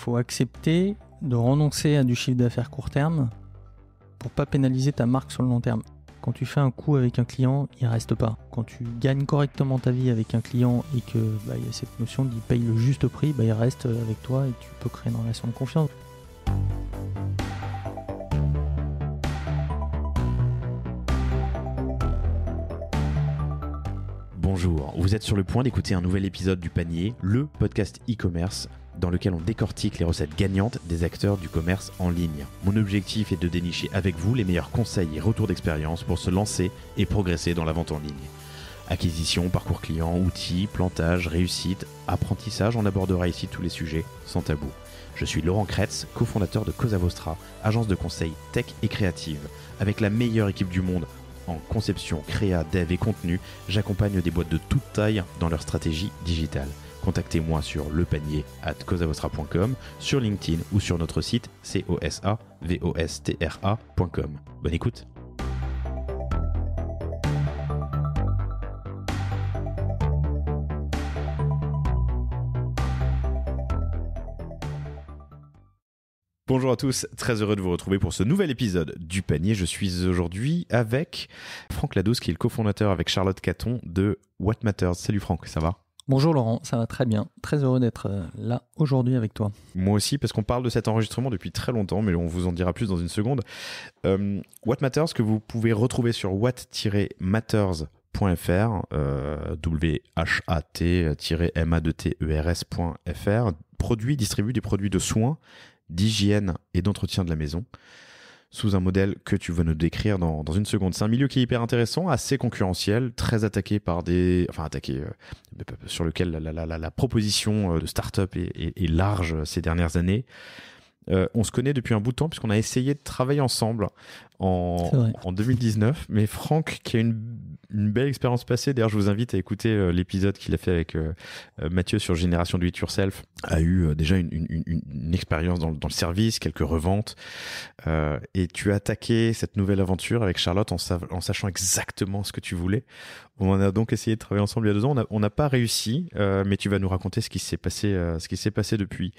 faut accepter de renoncer à du chiffre d'affaires court terme pour pas pénaliser ta marque sur le long terme. Quand tu fais un coup avec un client, il reste pas. Quand tu gagnes correctement ta vie avec un client et que y a cette notion d'il paye le juste prix, il reste avec toi et tu peux créer une relation de confiance. Bonjour, vous êtes sur le point d'écouter un nouvel épisode du Panier, le podcast e-commerce dans lequel on décortique les recettes gagnantes des acteurs du commerce en ligne. Mon objectif est de dénicher avec vous les meilleurs conseils et retours d'expérience pour se lancer et progresser dans la vente en ligne. Acquisition, parcours client, outils, plantage, réussite, apprentissage, on abordera ici tous les sujets sans tabou. Je suis Laurent Kretz, cofondateur de Cosa Vostra, agence de conseil tech et créative. Avec la meilleure équipe du monde en conception, créa, dev et contenu, j'accompagne des boîtes de toute taille dans leur stratégie digitale. Contactez-moi sur lepanier@cosavostra.com, sur LinkedIn ou sur notre site cosavostra.com. Bonne écoute. Bonjour à tous, très heureux de vous retrouver pour ce nouvel épisode du Panier. Je suis aujourd'hui avec Franck Ladouce, qui est le cofondateur avec Charlotte Caton de What Matters. Salut Franck, ça va ? Bonjour Laurent, ça va très bien. Très heureux d'être là aujourd'hui avec toi. Moi aussi, parce qu'on parle de cet enregistrement depuis très longtemps, mais on vous en dira plus dans une seconde. What Matters, que vous pouvez retrouver sur what-matters.fr, WHAT-MATERS.fr, distribue des produits de soins, d'hygiène et d'entretien de la maison, sous un modèle que tu vas nous décrire dans une seconde. C'est un milieu qui est hyper intéressant, assez concurrentiel, très attaqué par sur lequel la proposition de start-up est large ces dernières années. On se connaît depuis un bout de temps puisqu'on a essayé de travailler ensemble en 2019, mais Franck, qui a une belle expérience passée, d'ailleurs je vous invite à écouter l'épisode qu'il a fait avec Mathieu sur Génération Do It Yourself, a eu déjà une expérience dans le service, quelques reventes, et tu as attaqué cette nouvelle aventure avec Charlotte en sachant exactement ce que tu voulais. On a donc essayé de travailler ensemble il y a 2 ans, on n'a pas réussi, mais tu vas nous raconter ce qui s'est passé depuis.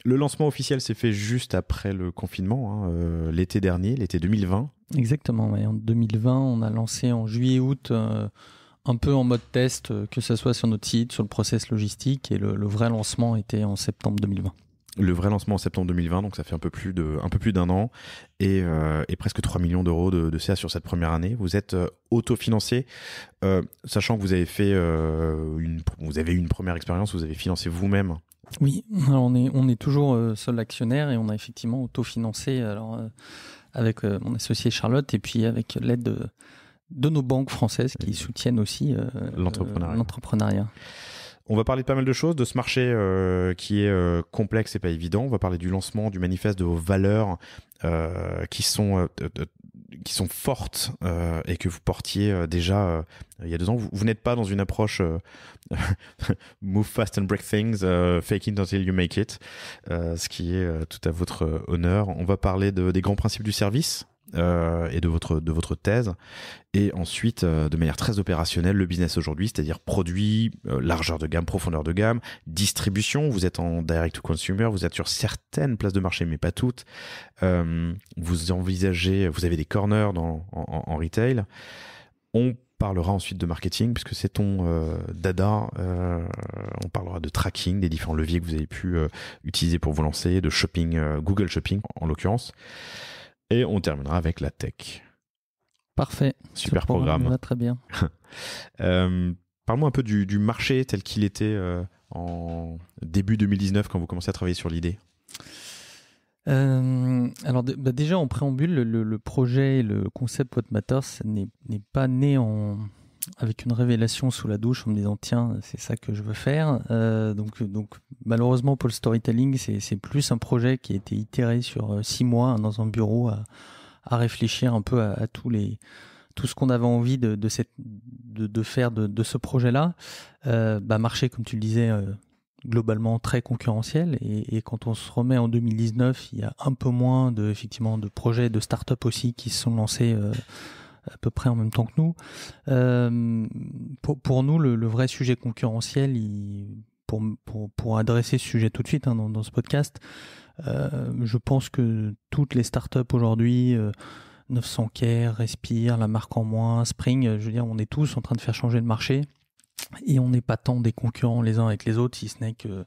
Le lancement officiel s'est fait juste après le confinement, l'été dernier, l'été 2020. Exactement, ouais. En 2020, on a lancé en juillet-août un peu en mode test, que ce soit sur notre site, sur le process logistique, et le vrai lancement était en septembre 2020. Le vrai lancement en septembre 2020, donc ça fait un peu plus d'un an, et presque 3 millions d'euros de CA sur cette première année. Vous êtes autofinancé, sachant que vous avez fait vous avez eu une première expérience, vous avez financé vous-même. Oui, alors on est toujours seul actionnaire et on a effectivement autofinancé avec mon associé Charlotte et puis avec l'aide de nos banques françaises qui soutiennent aussi l'entrepreneuriat. On va parler de pas mal de choses, de ce marché qui est complexe et pas évident. On va parler du lancement, du manifeste, de vos valeurs qui sont fortes et que vous portiez déjà il y a 2 ans. Vous n'êtes pas dans une approche move fast and break things, fake it until you make it, ce qui est tout à votre honneur. On va parler des grands principes du service et de votre thèse, et ensuite de manière très opérationnelle le business aujourd'hui, c'est-à-dire produit, largeur de gamme, profondeur de gamme, distribution. Vous êtes en direct to consumer, vous êtes sur certaines places de marché mais pas toutes. Vous avez des corners en retail. On parlera ensuite de marketing puisque c'est ton dada. On parlera de tracking, des différents leviers que vous avez pu utiliser pour vous lancer, de shopping, Google Shopping en l'occurrence. Et on terminera avec la tech. Parfait. Super programme. Va très bien. Parle-moi un peu du marché tel qu'il était en début 2019 quand vous commencez à travailler sur l'idée. Alors déjà en préambule, le projet, le concept What Matters n'est pas né avec une révélation sous la douche en me disant tiens c'est ça que je veux faire. Donc malheureusement pour le storytelling c'est plus un projet qui a été itéré sur 6 mois dans un bureau à réfléchir un peu à tout ce qu'on avait envie de faire de ce projet-là. Marché comme tu le disais globalement très concurrentiel et quand on se remet en 2019, il y a un peu moins effectivement de projets de start-up aussi qui se sont lancés à peu près en même temps que nous. Pour nous, le vrai sujet concurrentiel, pour adresser ce sujet tout de suite dans ce podcast. Je pense que toutes les startups aujourd'hui, 900 Care, Respire, La Marque en Moins, Spring, je veux dire, on est tous en train de faire changer le marché et on n'est pas tant des concurrents les uns avec les autres, si ce n'est que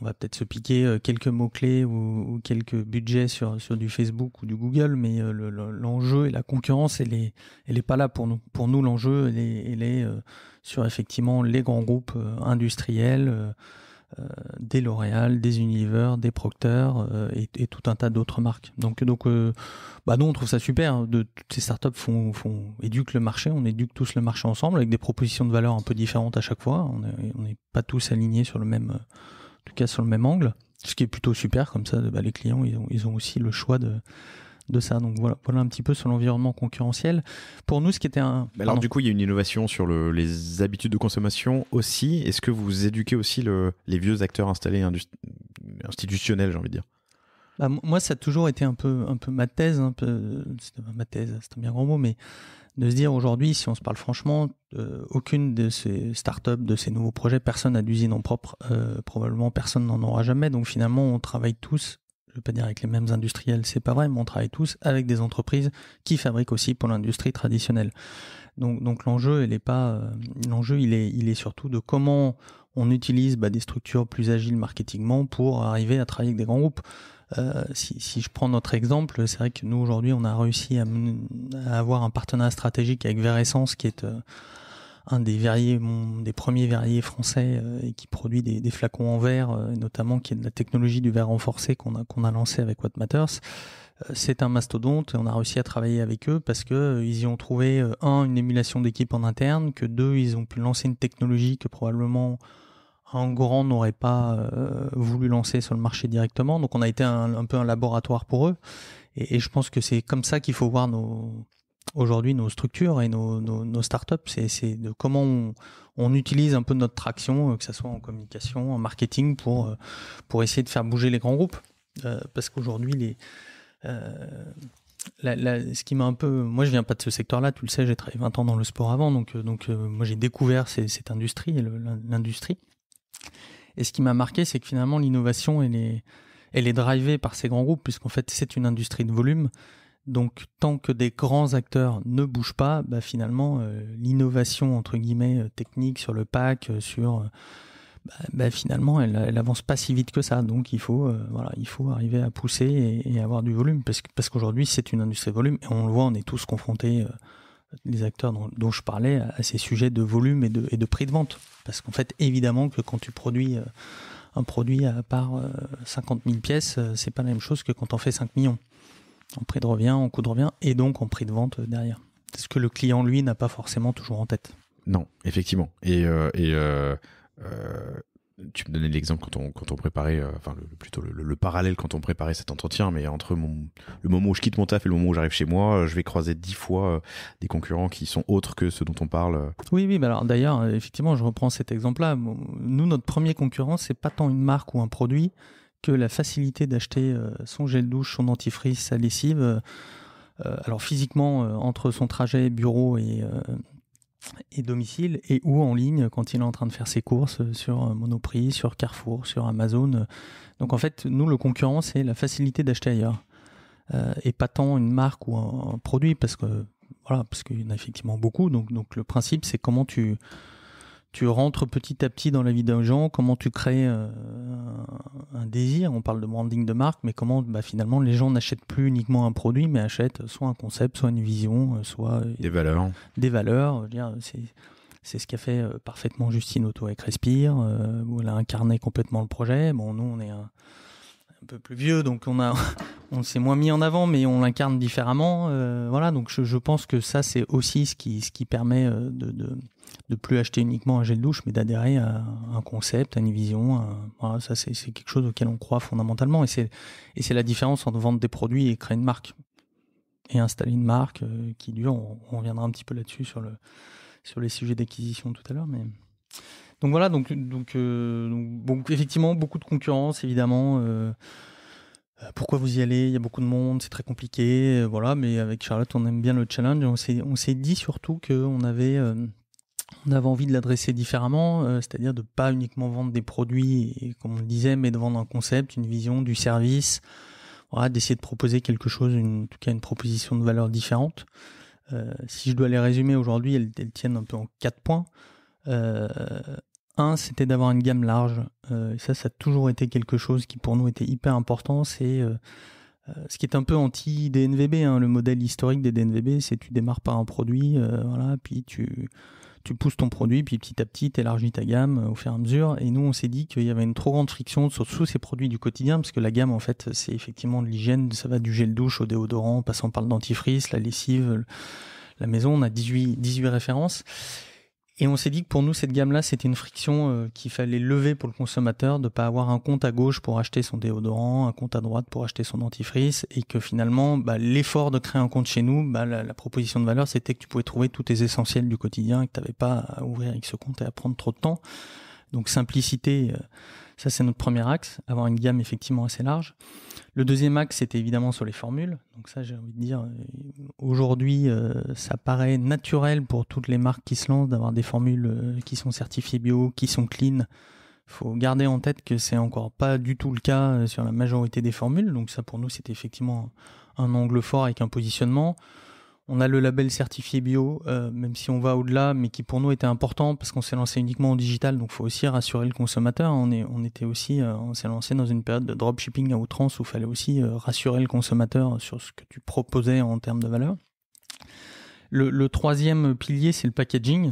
on va peut-être se piquer quelques mots-clés ou quelques budgets sur du Facebook ou du Google, mais l'enjeu et la concurrence, elle est pas là pour nous. Pour nous, l'enjeu, elle est sur effectivement les grands groupes industriels, des L'Oréal, des Unilever, des Procter et tout un tas d'autres marques. Donc nous, on trouve ça super. Toutes ces startups éduquent le marché, on éduque tous le marché ensemble avec des propositions de valeur un peu différentes à chaque fois. On n'est pas tous alignés sur le même... en tout cas sur le même angle, ce qui est plutôt super, comme ça les clients ils ont aussi le choix de ça. Donc voilà un petit peu sur l'environnement concurrentiel. Pour nous, ce qui était alors du coup, il y a une innovation sur les habitudes de consommation aussi. Est-ce que vous éduquez aussi les vieux acteurs installés institutionnels, j'ai envie de dire? Moi, ça a toujours été un peu ma thèse, c'est un bien grand mot, mais de se dire aujourd'hui, si on se parle franchement, aucune de ces startups, de ces nouveaux projets, personne n'a d'usine en propre, probablement personne n'en aura jamais. Donc finalement, on travaille tous, je ne veux pas dire avec les mêmes industriels, c'est pas vrai, mais on travaille tous avec des entreprises qui fabriquent aussi pour l'industrie traditionnelle. Donc l'enjeu, il est surtout de comment on utilise des structures plus agiles marketingement pour arriver à travailler avec des grands groupes. Si je prends notre exemple, c'est vrai que nous aujourd'hui on a réussi à avoir un partenariat stratégique avec Veressence, qui est un des premiers verriers français et qui produit des flacons en verre, notamment qui est de la technologie du verre renforcé qu'on a lancé avec What Matters. C'est un mastodonte et on a réussi à travailler avec eux parce que ils y ont trouvé une émulation d'équipe en interne, que deux, ils ont pu lancer une technologie que probablement un grand n'aurait pas voulu lancer sur le marché directement. Donc on a été un peu un laboratoire pour eux. Et je pense que c'est comme ça qu'il faut voir aujourd'hui nos structures et nos startups. C'est de comment on utilise un peu notre traction, que ce soit en communication, en marketing, pour essayer de faire bouger les grands groupes. Parce qu'aujourd'hui, ce qui m'a un peu... Moi, je viens pas de ce secteur-là, tu le sais, j'ai travaillé 20 ans dans le sport avant. Donc moi, j'ai découvert cette industrie, l'industrie. Et ce qui m'a marqué, c'est que finalement, l'innovation, elle est drivée par ces grands groupes, puisqu'en fait, c'est une industrie de volume. Donc, tant que des grands acteurs ne bougent pas, finalement, l'innovation, entre guillemets, technique sur le pack, finalement, elle avance pas si vite que ça. Donc, il faut arriver à pousser et avoir du volume, parce qu'aujourd'hui, c'est une industrie de volume. Et on le voit, on est tous confrontés, les acteurs dont je parlais, à ces sujets de volume et de prix de vente. Parce qu'en fait, évidemment que quand tu produis un produit à part 50 000 pièces, c'est pas la même chose que quand on fait 5 millions. En prix de revient, en coût de revient, et donc en prix de vente derrière. C'est ce que le client, lui, n'a pas forcément toujours en tête. Non, effectivement. Et tu me donnais l'exemple quand on préparait, plutôt le parallèle quand on préparait cet entretien, mais entre le moment où je quitte mon taf et le moment où j'arrive chez moi, je vais croiser 10 fois des concurrents qui sont autres que ceux dont on parle. Oui, alors d'ailleurs, effectivement, je reprends cet exemple-là. Nous, notre premier concurrent, c'est pas tant une marque ou un produit que la facilité d'acheter son gel douche, son dentifrice, sa lessive. Alors physiquement, entre son trajet bureau et domicile, et ou en ligne quand il est en train de faire ses courses sur Monoprix, sur Carrefour, sur Amazon. Donc en fait, nous, le concurrent, c'est la facilité d'acheter ailleurs. Et pas tant une marque ou un produit, parce qu'il y en a effectivement beaucoup. Donc le principe, c'est comment tu rentres petit à petit dans la vie des gens, comment tu crées un désir. On parle de branding de marque, mais comment finalement les gens n'achètent plus uniquement un produit, mais achètent soit un concept, soit une vision, soit des valeurs. Des valeurs. Je veux dire, c'est ce qu'a fait parfaitement Justine Auto avec Respire, où elle a incarné complètement le projet. Bon, nous, on est un peu plus vieux, donc on s'est moins mis en avant, mais on l'incarne différemment. Donc je pense que ça, c'est aussi ce qui permet de plus acheter uniquement un gel douche, mais d'adhérer à un concept, à une vision. Ça, c'est quelque chose auquel on croit fondamentalement, et c'est la différence entre vendre des produits et créer une marque et installer une marque qui dure. On reviendra un petit peu là-dessus sur les sujets d'acquisition tout à l'heure, mais donc voilà, donc effectivement beaucoup de concurrence, évidemment. Pourquoi vous y allez? Il y a beaucoup de monde, c'est très compliqué, voilà. Mais avec Charlotte, on aime bien le challenge. On s'est dit surtout qu'on on avait envie de l'adresser différemment, c'est-à-dire de pas uniquement vendre des produits, et, comme on le disait, mais de vendre un concept, une vision, du service, voilà, d'essayer de proposer quelque chose, en tout cas une proposition de valeur différente. Si je dois les résumer aujourd'hui, elles tiennent un peu en 4 points. Un, c'était d'avoir une gamme large. Ça a toujours été quelque chose qui pour nous était hyper important. C'est ce qui est un peu anti-DNVB, hein. Le modèle historique des DNVB, c'est tu démarres par un produit, voilà, puis tu pousses ton produit, puis petit à petit, tu élargis ta gamme au fur et à mesure. Et nous, on s'est dit qu'il y avait une trop grande friction sur tous ces produits du quotidien, parce que la gamme, en fait, c'est effectivement de l'hygiène. Ça va du gel douche au déodorant, en passant par le dentifrice, la lessive, la maison. On a 18 références. Et on s'est dit que pour nous, cette gamme-là, c'était une friction qu'il fallait lever pour le consommateur, de pas avoir un compte à gauche pour acheter son déodorant, un compte à droite pour acheter son dentifrice, et que finalement, l'effort de créer un compte chez nous, la proposition de valeur, c'était que tu pouvais trouver tous tes essentiels du quotidien et que tu n'avais pas à ouvrir avec ce compte et à prendre trop de temps. Donc simplicité, ça c'est notre premier axe, avoir une gamme effectivement assez large. Le deuxième axe, c'était évidemment sur les formules. Donc ça, j'ai envie de dire, aujourd'hui, ça paraît naturel pour toutes les marques qui se lancent d'avoir des formules qui sont certifiées bio, qui sont clean. Il faut garder en tête que c'est encore pas du tout le cas sur la majorité des formules. Donc ça, pour nous, c'était effectivement un angle fort avec un positionnement. On a le label certifié bio, même si on va au-delà, mais qui pour nous était important parce qu'on s'est lancé uniquement en digital, donc il faut aussi rassurer le consommateur. On s'est lancé dans une période de dropshipping à outrance où il fallait aussi rassurer le consommateur sur ce que tu proposais en termes de valeur. Le troisième pilier, c'est le packaging.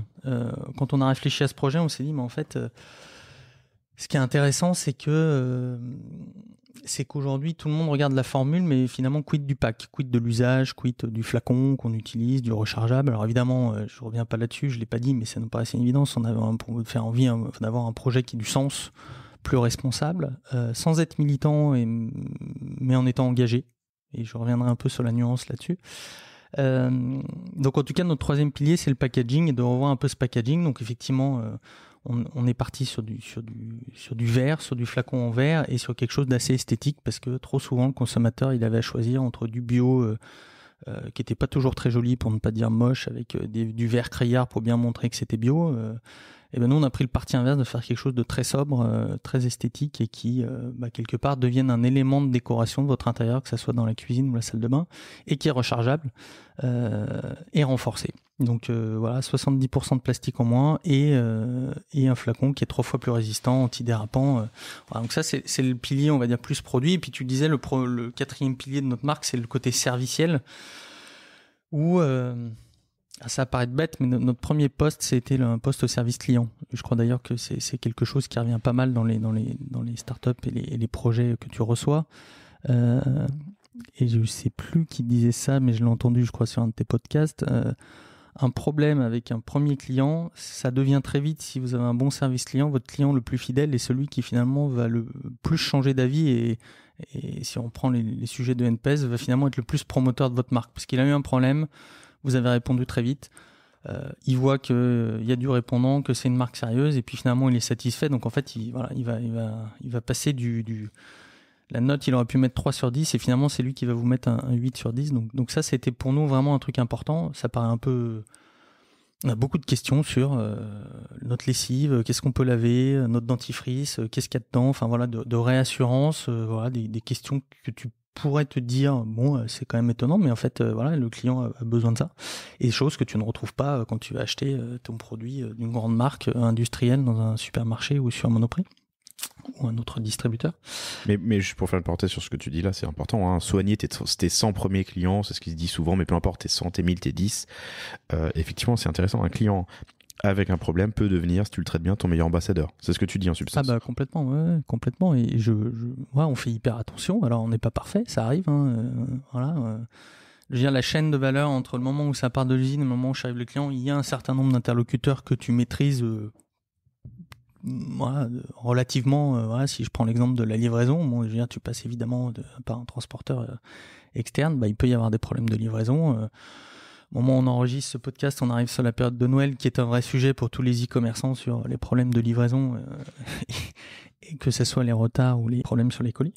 Quand on a réfléchi à ce projet, on s'est dit, mais en fait, ce qui est intéressant, c'est qu'aujourd'hui, tout le monde regarde la formule, mais finalement, quid du pack, quid de l'usage, quid du flacon qu'on utilise, du rechargeable. Alors évidemment, je reviens pas là-dessus, je l'ai pas dit, mais ça nous paraissait une évidence. On avait envie d'avoir un projet qui ait du sens, plus responsable, sans être militant, mais en étant engagé. Et je reviendrai un peu sur la nuance là-dessus. Donc en tout cas, notre troisième pilier, c'est le packaging, et de revoir un peu ce packaging. Donc effectivement, on est parti sur du verre, sur du flacon en verre et sur quelque chose d'assez esthétique, parce que trop souvent le consommateur il avait à choisir entre du bio qui était pas toujours très joli, pour ne pas dire moche, avec du verre Crayard pour bien montrer que c'était bio. Et ben nous on a pris le parti inverse de faire quelque chose de très sobre, très esthétique, et qui quelque part devienne un élément de décoration de votre intérieur, que ça soit dans la cuisine ou la salle de bain, et qui est rechargeable et renforcé. Donc voilà, 70% de plastique en moins, et un flacon qui est 3 fois plus résistant, antidérapant. Voilà, donc ça c'est le pilier, on va dire, plus produit. Et puis tu disais, le quatrième pilier de notre marque, c'est le côté serviciel, où ça paraît bête, mais notre premier poste, c'était un poste au service client. Je crois d'ailleurs que c'est quelque chose qui revient pas mal dans les startups et les projets que tu reçois. Et je sais plus qui disait ça, mais je l'ai entendu, je crois, sur un de tes podcasts. Un problème avec un premier client, ça devient très vite, si vous avez un bon service client, votre client le plus fidèle est celui qui finalement va le plus changer d'avis, et si on prend les sujets de NPS, va finalement être le plus promoteur de votre marque, parce qu'il a eu un problème, vous avez répondu très vite, il voit qu'il y a du répondant, que c'est une marque sérieuse, et puis finalement il est satisfait. Donc en fait il va passer la note, il aurait pu mettre 3 sur 10, et finalement c'est lui qui va vous mettre un 8 sur 10. Donc ça, c'était pour nous vraiment un truc important. Ça paraît un peu... On a beaucoup de questions sur notre lessive, qu'est-ce qu'on peut laver, notre dentifrice, qu'est-ce qu'il y a dedans, enfin voilà, de réassurance, voilà, des questions que tu pourrais te dire, bon, c'est quand même étonnant, mais en fait, voilà, le client a besoin de ça. Et des choses que tu ne retrouves pas quand tu vas acheter ton produit d'une grande marque industrielle dans un supermarché ou sur un Monoprix ou un autre distributeur. Mais juste pour faire une parenthèse sur ce que tu dis là, c'est important, hein. Soigner tes 100 premiers clients, c'est ce qui se dit souvent, mais peu importe, tes 100, tes 1000, tes 10, effectivement c'est intéressant. Un client avec un problème peut devenir, si tu le traites bien, ton meilleur ambassadeur. C'est ce que tu dis en substance. Ah bah complètement, ouais, complètement. Et on fait hyper attention. Alors on n'est pas parfait, ça arrive, hein, voilà. Je veux dire, la chaîne de valeur entre le moment où ça part de l'usine et le moment où j'arrive le client, il y a un certain nombre d'interlocuteurs que tu maîtrises voilà, relativement. Voilà, si je prends l'exemple de la livraison, bon, je veux dire, tu passes évidemment par un transporteur externe, il peut y avoir des problèmes de livraison. Au moment où on enregistre ce podcast, on arrive sur la période de Noël, qui est un vrai sujet pour tous les e-commerçants sur les problèmes de livraison et que ce soit les retards ou les problèmes sur les colis.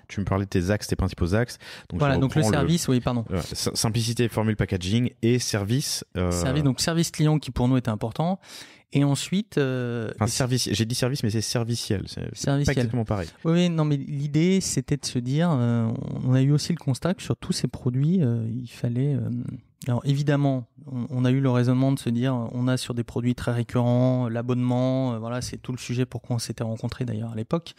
Tu me parlais de tes axes, tes principaux axes. Donc voilà, donc le service, oui, pardon. Simplicité, formule packaging et service. Donc service client qui pour nous était important. Et ensuite... service, j'ai dit service, mais c'est serviciel. C'est pas exactement pareil. Oui, non, mais l'idée, c'était de se dire, on a eu aussi le constat que sur tous ces produits, il fallait... alors évidemment, on a eu le raisonnement de se dire, on a sur des produits très récurrents, l'abonnement, voilà, c'est tout le sujet pourquoi on s'était rencontrés d'ailleurs à l'époque.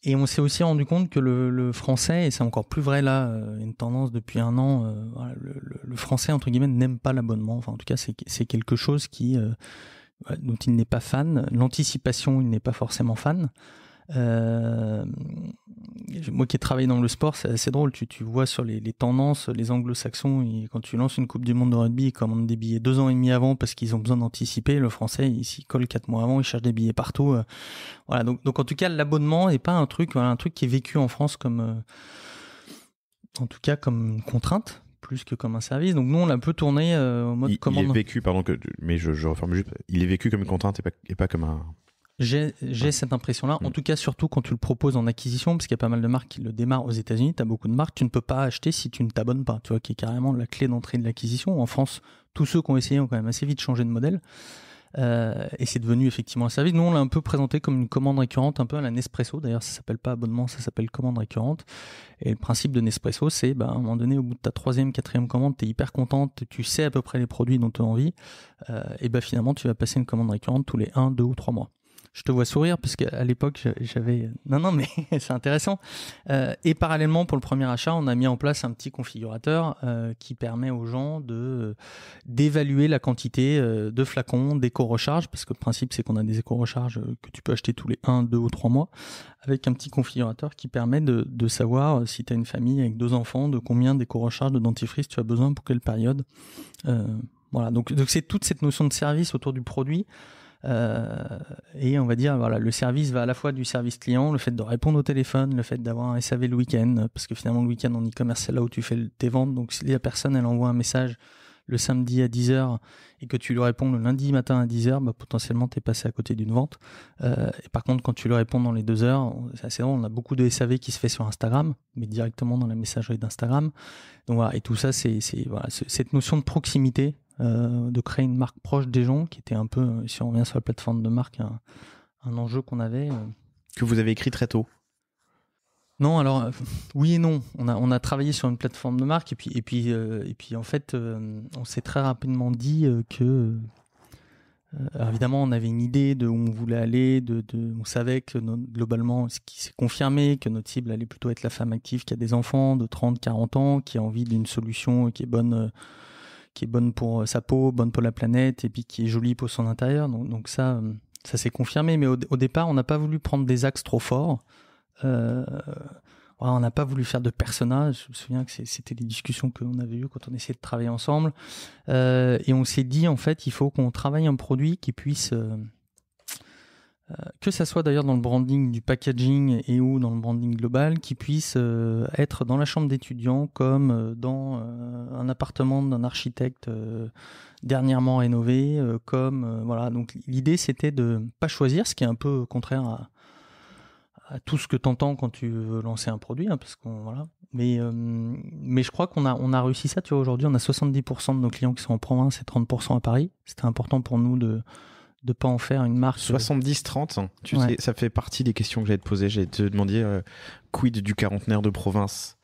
Et on s'est aussi rendu compte que le français, et c'est encore plus vrai là, une tendance depuis un an, voilà, le français entre guillemets n'aime pas l'abonnement. Enfin, en tout cas, c'est quelque chose dont il n'est pas fan. L'anticipation, il n'est pas forcément fan. Moi qui ai travaillé dans le sport, c'est assez drôle. Tu vois sur les tendances, les anglo-saxons, quand tu lances une Coupe du Monde de rugby, ils commandent des billets 2 ans et demi avant parce qu'ils ont besoin d'anticiper. Le français, il s'y colle 4 mois avant, il cherche des billets partout. Voilà. Donc en tout cas, l'abonnement n'est pas un truc qui est vécu en France comme, en tout cas comme une contrainte plus que comme un service. Donc nous, on l'a un peu tourné en mode commande. Il est vécu, pardon, mais je reformule juste. Il est vécu comme une contrainte et pas comme un... J'ai cette impression-là. En tout cas, surtout quand tu le proposes en acquisition, parce qu'il y a pas mal de marques qui le démarrent aux États-Unis. Tu as beaucoup de marques, tu ne peux pas acheter si tu ne t'abonnes pas. Tu vois, qui est carrément la clé d'entrée de l'acquisition. En France, tous ceux qui ont essayé ont quand même assez vite changé de modèle. Et c'est devenu effectivement un service. Nous, on l'a un peu présenté comme une commande récurrente, un peu à la Nespresso. D'ailleurs, ça s'appelle pas abonnement, ça s'appelle commande récurrente. Et le principe de Nespresso, c'est à un moment donné, au bout de ta 3e, 4e commande, tu es hyper contente, tu sais à peu près les produits dont tu as envie. Et finalement, tu vas passer une commande récurrente tous les 1, 2 ou 3 mois. Je te vois sourire parce qu'à l'époque j'avais non mais c'est intéressant. Et parallèlement pour le premier achat, on a mis en place un petit configurateur qui permet aux gens d'évaluer la quantité de flacons d'éco-recharge, parce que le principe c'est qu'on a des éco-recharges que tu peux acheter tous les 1, 2 ou 3 mois, avec un petit configurateur qui permet de savoir si tu as une famille avec 2 enfants, de combien d'éco-recharge de dentifrice tu as besoin pour quelle période. Voilà, donc c'est toute cette notion de service autour du produit. Et on va dire voilà, le service va à la fois du service client, le fait de répondre au téléphone, le fait d'avoir un SAV le week-end, parce que finalement le week-end en e-commerce c'est là où tu fais tes ventes. Donc si la personne elle envoie un message le samedi à 10h et que tu lui réponds le lundi matin à 10h, potentiellement t'es passé à côté d'une vente. Et par contre quand tu lui réponds dans les 2 heures, c'est assez drôle, on a beaucoup de SAV qui se fait sur Instagram, mais directement dans la messagerie d'Instagram. Donc voilà, et tout ça c'est cette notion de proximité, de créer une marque proche des gens, qui était un peu, si on revient sur la plateforme de marque, un enjeu qu'on avait. Que vous avez écrit très tôt. Non, alors oui et non. On a travaillé sur une plateforme de marque et puis en fait, on s'est très rapidement dit que alors évidemment, on avait une idée de où on voulait aller, on savait que globalement, ce qui s'est confirmé, que notre cible allait plutôt être la femme active qui a des enfants de 30, 40 ans, qui a envie d'une solution qui est bonne pour sa peau, bonne pour la planète, et puis qui est jolie pour son intérieur. Donc ça s'est confirmé. Mais au départ, on n'a pas voulu prendre des axes trop forts. On n'a pas voulu faire de personnages. Je me souviens que c'était des discussions qu'on avait eues quand on essayait de travailler ensemble. Et on s'est dit, en fait, il faut qu'on travaille un produit qui puisse... que ça soit d'ailleurs dans le branding du packaging et ou dans le branding global, qui puisse être dans la chambre d'étudiant comme dans un appartement d'un architecte dernièrement rénové, voilà. Donc l'idée c'était de pas choisir, ce qui est un peu contraire à tout ce que t'entends quand tu veux lancer un produit, hein, parce qu'on voilà. Mais je crois qu'on a réussi ça. Tu vois, aujourd'hui on a 70% de nos clients qui sont en province et 30% à Paris. C'était important pour nous de pas en faire une marque. 70-30, tu ouais. sais, ça fait partie des questions que j'allais te poser. J'allais te demander quid du quarantenaire de province.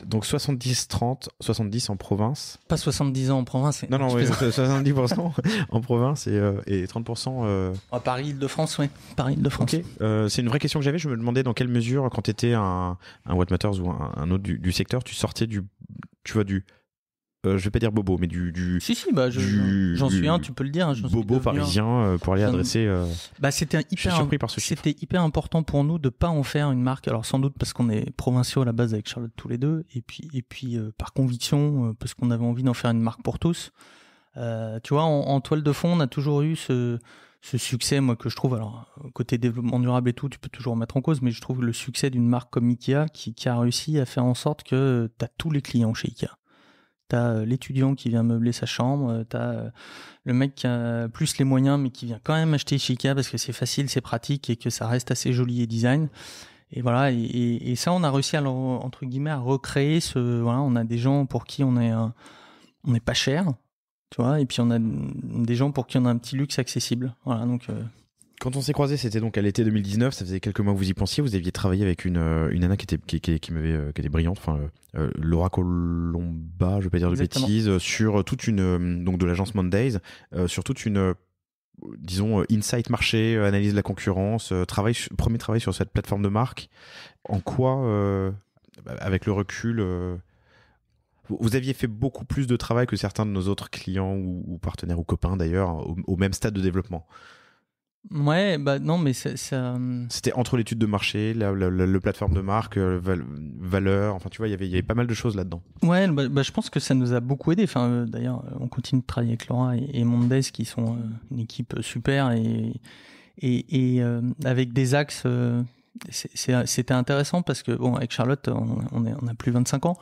Donc 70-30, 70 en province. Pas 70 ans en province. Non, oui, 70% en province et 30%... À Paris-Île-de-France, oui. Paris-Île-de-France. Ok. C'est une vraie question que j'avais. Je me demandais dans quelle mesure, quand tu étais un What Matters ou un autre du secteur, tu sortais du... je vais pas dire bobo, mais Si, j'en suis un, tu peux le dire. Bobo parisien pour aller adresser... c'était je suis surpris par ce chiffre. C'était hyper important pour nous de pas en faire une marque. Alors sans doute parce qu'on est provinciaux à la base avec Charlotte tous les deux, et puis par conviction, parce qu'on avait envie d'en faire une marque pour tous. Tu vois, en toile de fond, on a toujours eu ce succès, moi, que je trouve, alors côté développement durable et tout, tu peux toujours remettre en cause, mais je trouve le succès d'une marque comme Ikea qui a réussi à faire en sorte que tu as tous les clients chez Ikea. T'as l'étudiant qui vient meubler sa chambre, t'as le mec qui a plus les moyens mais qui vient quand même acheter chez Ikea parce que c'est facile, c'est pratique et que ça reste assez joli et design. Et voilà, et ça on a réussi à entre guillemets à recréer voilà, on a des gens pour qui on est pas cher, tu vois, et puis on a des gens pour qui on a un petit luxe accessible. Voilà, donc Quand on s'est croisés, c'était donc à l'été 2019. Ça faisait quelques mois que vous y pensiez. Vous aviez travaillé avec une nana qui était brillante, enfin Laura Colomba, je vais pas dire de Exactement. bêtises, sur toute une donc de l'agence Mondays, sur toute une disons insight marché, analyse de la concurrence, premier travail sur cette plateforme de marque. En quoi, avec le recul, vous aviez fait beaucoup plus de travail que certains de nos autres clients ou partenaires ou copains d'ailleurs au même stade de développement. Ouais, bah non, mais ça. C'était entre l'étude de marché, le plateforme de marque, valeur, enfin tu vois, il y avait pas mal de choses là-dedans. Ouais, bah, je pense que ça nous a beaucoup aidé. Enfin, d'ailleurs, on continue de travailler avec Laura et Mondes qui sont une équipe super et avec des axes. C'était intéressant parce que bon, avec Charlotte, on a plus 25 ans,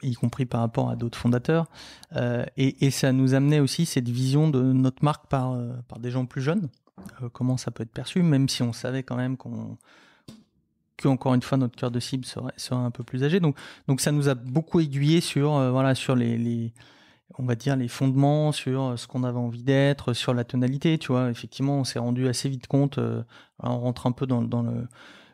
y compris par rapport à d'autres fondateurs, et ça nous amenait aussi cette vision de notre marque par des gens plus jeunes. Comment ça peut être perçu, même si on savait quand même que encore une fois notre cœur de cible serait un peu plus âgé. Donc ça nous a beaucoup aiguillé sur voilà, sur les on va dire les fondements, sur ce qu'on avait envie d'être, sur la tonalité, tu vois. Effectivement, on s'est rendu assez vite compte, alors on rentre un peu dans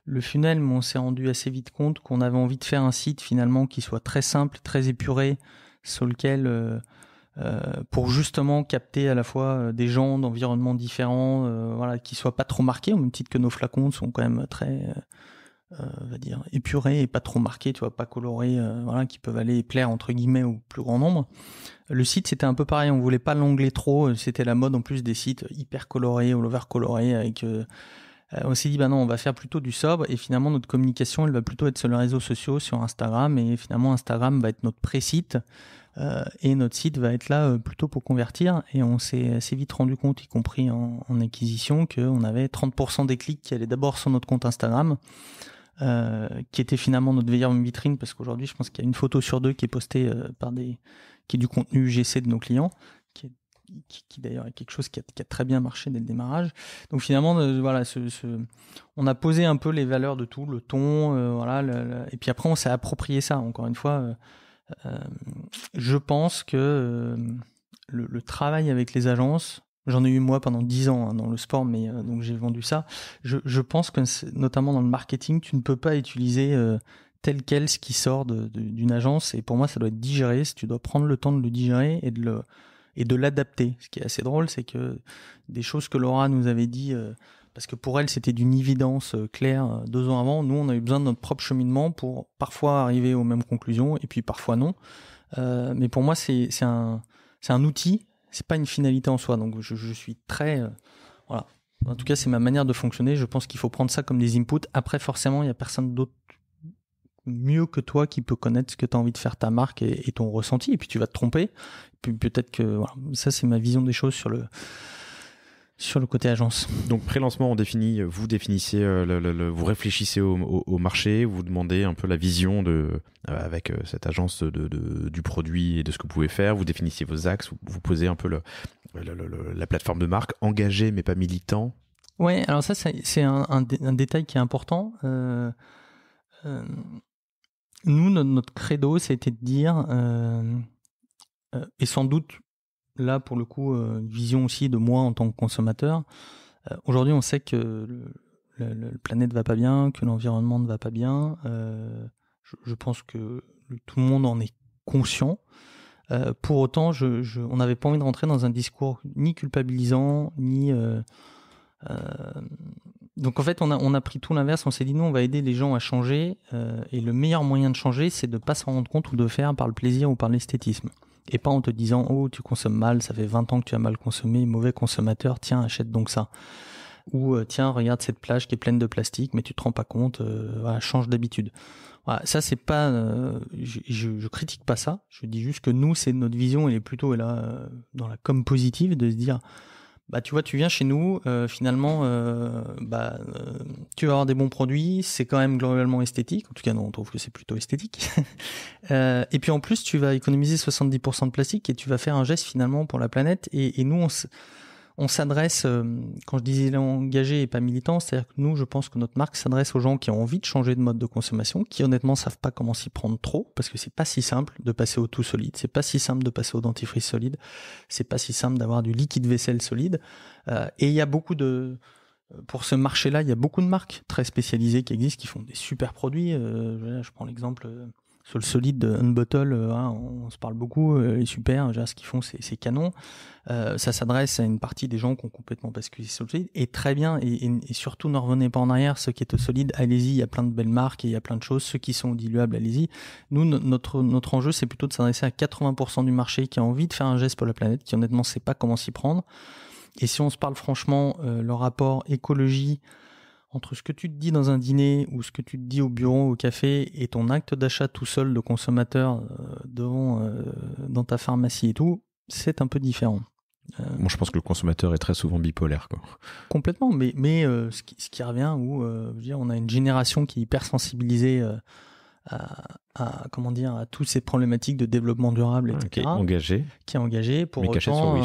le funnel, mais on s'est rendu assez vite compte qu'on avait envie de faire un site finalement qui soit très simple, très épuré, sur lequel pour justement capter à la fois des gens d'environnements différents, voilà, qui soient pas trop marqués, au même titre que nos flacons sont quand même très on va dire épurés et pas trop marqués, tu vois, pas colorés, voilà, qui peuvent aller plaire entre guillemets au plus grand nombre. Le site c'était un peu pareil, on voulait pas l'ongler trop, c'était la mode en plus des sites hyper colorés, all over colorés, avec on s'est dit bah non, on va faire plutôt du sobre, et finalement notre communication elle va plutôt être sur les réseaux sociaux, sur Instagram, et finalement Instagram va être notre pré-site, et notre site va être là plutôt pour convertir. Et on s'est assez vite rendu compte, y compris en acquisition, qu'on avait 30% des clics qui allaient d'abord sur notre compte Instagram, qui était finalement notre meilleure vitrine, parce qu'aujourd'hui je pense qu'il y a une photo sur deux qui est postée qui est du contenu UGC de nos clients, qui d'ailleurs est quelque chose qui a très bien marché dès le démarrage. Donc finalement voilà, on a posé un peu les valeurs de tout, le ton, voilà, et puis après on s'est approprié ça. Encore une fois, je pense que le travail avec les agences, j'en ai eu moi pendant 10 ans dans le sport, mais donc j'ai vendu ça. Je pense que notamment dans le marketing, tu ne peux pas utiliser tel quel ce qui sort d'une agence, et pour moi ça doit être digéré. Tu dois prendre le temps de le digérer et de l'adapter. Ce qui est assez drôle, c'est que des choses que Laura nous avait dit, parce que pour elle c'était d'une évidence claire 2 ans avant, nous on a eu besoin de notre propre cheminement pour parfois arriver aux mêmes conclusions et puis parfois non. Mais pour moi c'est un outil, c'est pas une finalité en soi. Donc je suis très voilà. En tout cas c'est ma manière de fonctionner. Je pense qu'il faut prendre ça comme des inputs. Après forcément il y a personne d'autre mieux que toi qui peut connaître ce que tu as envie de faire, ta marque et ton ressenti, et puis tu vas te tromper, et puis peut-être que voilà. Ça c'est ma vision des choses sur le côté agence. Donc pré-lancement, vous définissez, vous réfléchissez au marché, vous demandez un peu la vision avec cette agence du produit et de ce que vous pouvez faire, vous définissez vos axes, vous posez un peu la plateforme de marque, engagé mais pas militant. Ouais, alors ça c'est un détail qui est important. Nous, notre credo, c'était de dire, et sans doute, là, pour le coup, vision aussi de moi en tant que consommateur, aujourd'hui, on sait que la planète va pas bien, que l'environnement ne va pas bien. Je pense que tout le monde en est conscient. Pour autant, on n'avait pas envie de rentrer dans un discours ni culpabilisant, ni... donc en fait on a pris tout l'inverse, on s'est dit nous on va aider les gens à changer, et le meilleur moyen de changer c'est de ne pas s'en rendre compte ou de faire par le plaisir ou par l'esthétisme, et pas en te disant oh tu consommes mal, ça fait 20 ans que tu as mal consommé, mauvais consommateur, tiens achète donc ça, ou tiens regarde cette plage qui est pleine de plastique mais tu te rends pas compte, voilà, change d'habitude. Voilà, ça c'est pas je critique pas ça, je dis juste que nous c'est notre vision, elle est plutôt là dans la com positive, de se dire Bah, tu vois, tu viens chez nous, finalement, tu vas avoir des bons produits, c'est quand même globalement esthétique. En tout cas, non, on trouve que c'est plutôt esthétique. Et puis en plus, tu vas économiser 70% de plastique et tu vas faire un geste finalement pour la planète. Et nous, on s'adresse, quand je disais engagé et pas militant, c'est-à-dire que nous, je pense que notre marque s'adresse aux gens qui ont envie de changer de mode de consommation, qui honnêtement savent pas comment s'y prendre trop, parce que c'est pas si simple de passer au tout solide, c'est pas si simple de passer au dentifrice solide, c'est pas si simple d'avoir du liquide vaisselle solide. Et il y a pour ce marché-là, il y a beaucoup de marques très spécialisées qui existent, qui font des super produits. Je prends l'exemple sur le solide de Unbottle, on se parle beaucoup, il est super, ce qu'ils font c'est canon. Ça s'adresse à une partie des gens qui ont complètement basculé sur le solide, et très bien, et surtout ne revenez pas en arrière, ceux qui est au solide, allez-y, il y a plein de belles marques et il y a plein de choses, ceux qui sont diluables, allez-y. Nous, notre enjeu, c'est plutôt de s'adresser à 80% du marché qui a envie de faire un geste pour la planète, qui honnêtement sait pas comment s'y prendre. Et si on se parle franchement, le rapport écologie entre ce que tu te dis dans un dîner ou ce que tu te dis au bureau, au café, et ton acte d'achat tout seul de consommateur dans ta pharmacie et tout, c'est un peu différent. Moi, je pense que le consommateur est très souvent bipolaire, quoi. Complètement, mais ce qui revient où je veux dire, on a une génération qui est hyper sensibilisée à toutes ces problématiques de développement durable, etc. Qui est engagé. Pour mais autant,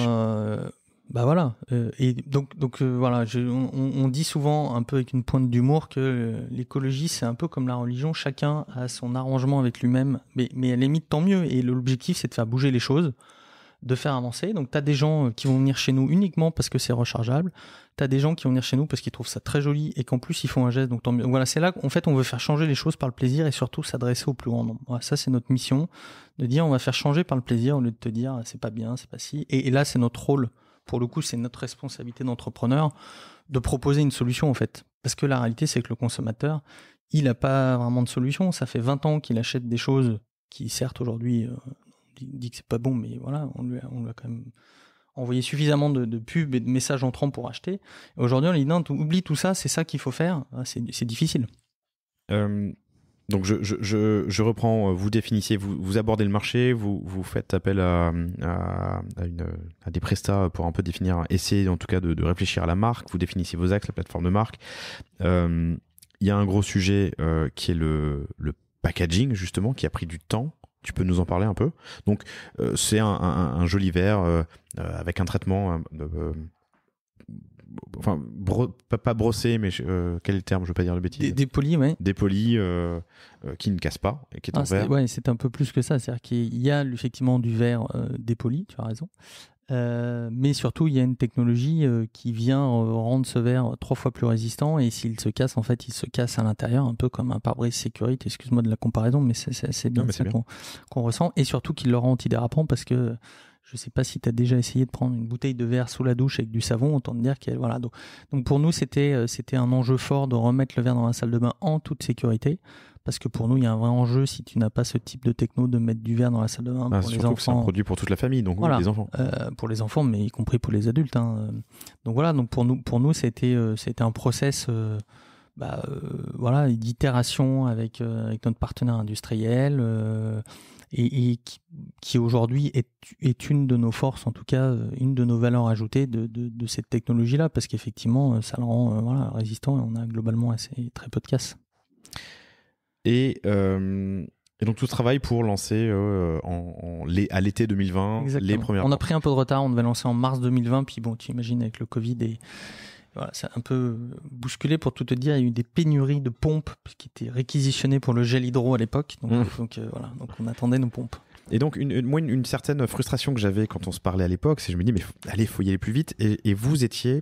voilà. Et donc voilà, on dit souvent un peu avec une pointe d'humour que l'écologie c'est un peu comme la religion, chacun a son arrangement avec lui-même, mais à la limite tant mieux. Et l'objectif c'est de faire bouger les choses, de faire avancer. Donc t'as des gens qui vont venir chez nous uniquement parce que c'est rechargeable. T'as des gens qui vont venir chez nous parce qu'ils trouvent ça très joli et qu'en plus ils font un geste. Donc tant mieux. Voilà, c'est là qu'en fait on veut faire changer les choses par le plaisir et surtout s'adresser au plus grand nombre. Voilà, ça c'est notre mission, de dire on va faire changer par le plaisir au lieu de te dire c'est pas bien, c'est pas si. Et là c'est notre rôle. Pour le coup, c'est notre responsabilité d'entrepreneur de proposer une solution, en fait. Parce que la réalité, c'est que le consommateur, il n'a pas vraiment de solution. Ça fait 20 ans qu'il achète des choses qui, certes, aujourd'hui, dit que c'est pas bon, mais voilà, on lui a quand même envoyé suffisamment de pubs et de messages entrants pour acheter. Et aujourd'hui, on lui dit non, oublie tout ça, c'est ça qu'il faut faire. C'est difficile. Donc je reprends, vous définissez, vous abordez le marché, vous faites appel à des prestats pour un peu définir, essayer en tout cas de réfléchir à la marque, vous définissez vos axes, la plateforme de marque. Il y a un gros sujet qui est le packaging justement, qui a pris du temps. Tu peux nous en parler un peu? Donc c'est un joli verre avec un traitement enfin pas brossé, mais quel est le terme, je veux pas dire de bêtises, dépoli, ouais, dépoli, qui ne casse pas et qui est en verre. Ouais, c'est un peu plus que ça, c'est-à-dire qu'il y a effectivement du verre dépoli, tu as raison, mais surtout il y a une technologie qui vient rendre ce verre 3 fois plus résistant, et s'il se casse, en fait il se casse à l'intérieur, un peu comme un pare-brise sécurité, excuse-moi de la comparaison, mais c'est bien ça qu'on ressent, et surtout qu'il le rend antidérapant, parce que je sais pas si tu as déjà essayé de prendre une bouteille de verre sous la douche avec du savon, autant te dire qu'elle, voilà. Donc pour nous, c'était un enjeu fort de remettre le verre dans la salle de bain en toute sécurité, parce que pour nous, il y a un vrai enjeu, si tu n'as pas ce type de techno, de mettre du verre dans la salle de bain pour les enfants. Que c'est un produit pour toute la famille, donc voilà, les enfants. pour les enfants, mais y compris pour les adultes. Donc voilà, donc pour nous, c'était un process d'itération avec notre partenaire industriel, et qui aujourd'hui est une de nos forces, en tout cas une de nos valeurs ajoutées de cette technologie-là, parce qu'effectivement ça le rend résistant, et on a globalement très peu de casse. Et donc tout ce travail pour lancer à l'été 2020. Exactement. Les premières. On a pris un peu de retard, on devait lancer en mars 2020, puis bon, tu imagines avec le Covid et voilà, c'est un peu bousculé, pour tout te dire. Il y a eu des pénuries de pompes qui étaient réquisitionnées pour le gel hydro à l'époque. Donc on attendait nos pompes. Et donc une certaine frustration que j'avais quand on se parlait à l'époque, c'est que je me dis mais faut y aller plus vite. Et vous étiez,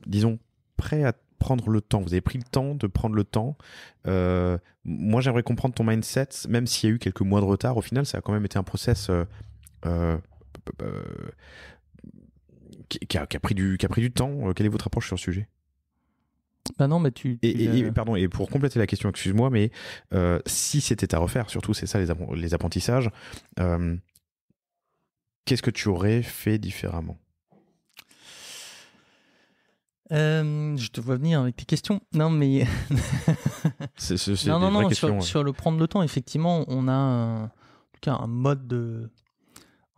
disons, prêt à prendre le temps. Vous avez pris le temps de prendre le temps. Moi, j'aimerais comprendre ton mindset, même s'il y a eu quelques mois de retard. Au final, ça a quand même été un process qui a pris du temps. Quelle est votre approche sur le sujet? Bah non, mais pardon, et pour compléter la question, excuse-moi, mais si c'était à refaire, surtout c'est ça les apprentissages, qu'est-ce que tu aurais fait différemment? Je te vois venir avec tes questions. Non, mais sur le prendre le temps, effectivement, on a en tout cas un mode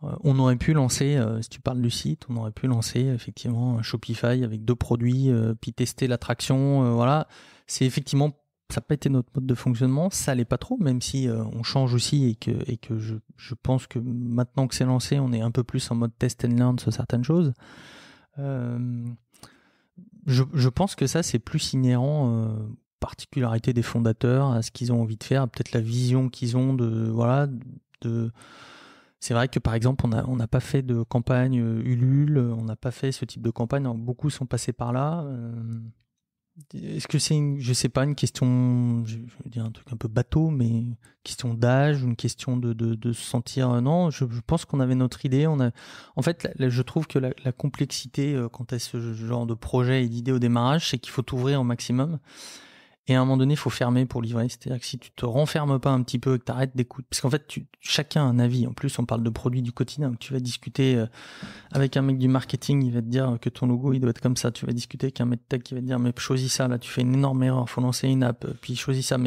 On aurait pu lancer, si tu parles du site, on aurait pu lancer effectivement un Shopify avec 2 produits, puis tester l'attraction. Voilà, c'est effectivement, ça n'a pas été notre mode de fonctionnement, ça l'est pas trop, même si on change aussi et que je pense que maintenant que c'est lancé, on est un peu plus en mode test and learn sur certaines choses. Je pense que ça, c'est plus inhérent particularité des fondateurs, à ce qu'ils ont envie de faire, peut-être la vision qu'ils ont C'est vrai que par exemple, on n'a pas fait de campagne Ulule, on n'a pas fait ce type de campagne. Alors, beaucoup sont passés par là. Est-ce que c'est je sais pas, une question, je veux dire un truc un peu bateau, mais une question d'âge, une question de se sentir. Non, je pense qu'on avait notre idée. En fait, je trouve que la complexité quand à ce genre de projet et d'idée au démarrage, c'est qu'il faut t'ouvrir au maximum. Et à un moment donné, il faut fermer pour livrer. C'est-à-dire que si tu te renfermes pas un petit peu, que tu arrêtes d'écouter, parce qu'en fait, chacun a un avis. En plus, on parle de produits du quotidien. Donc, tu vas discuter avec un mec du marketing, il va te dire que ton logo, il doit être comme ça. Tu vas discuter avec un mec tech qui va te dire, mais choisis ça, là, tu fais une énorme erreur, faut lancer une app, puis choisis ça.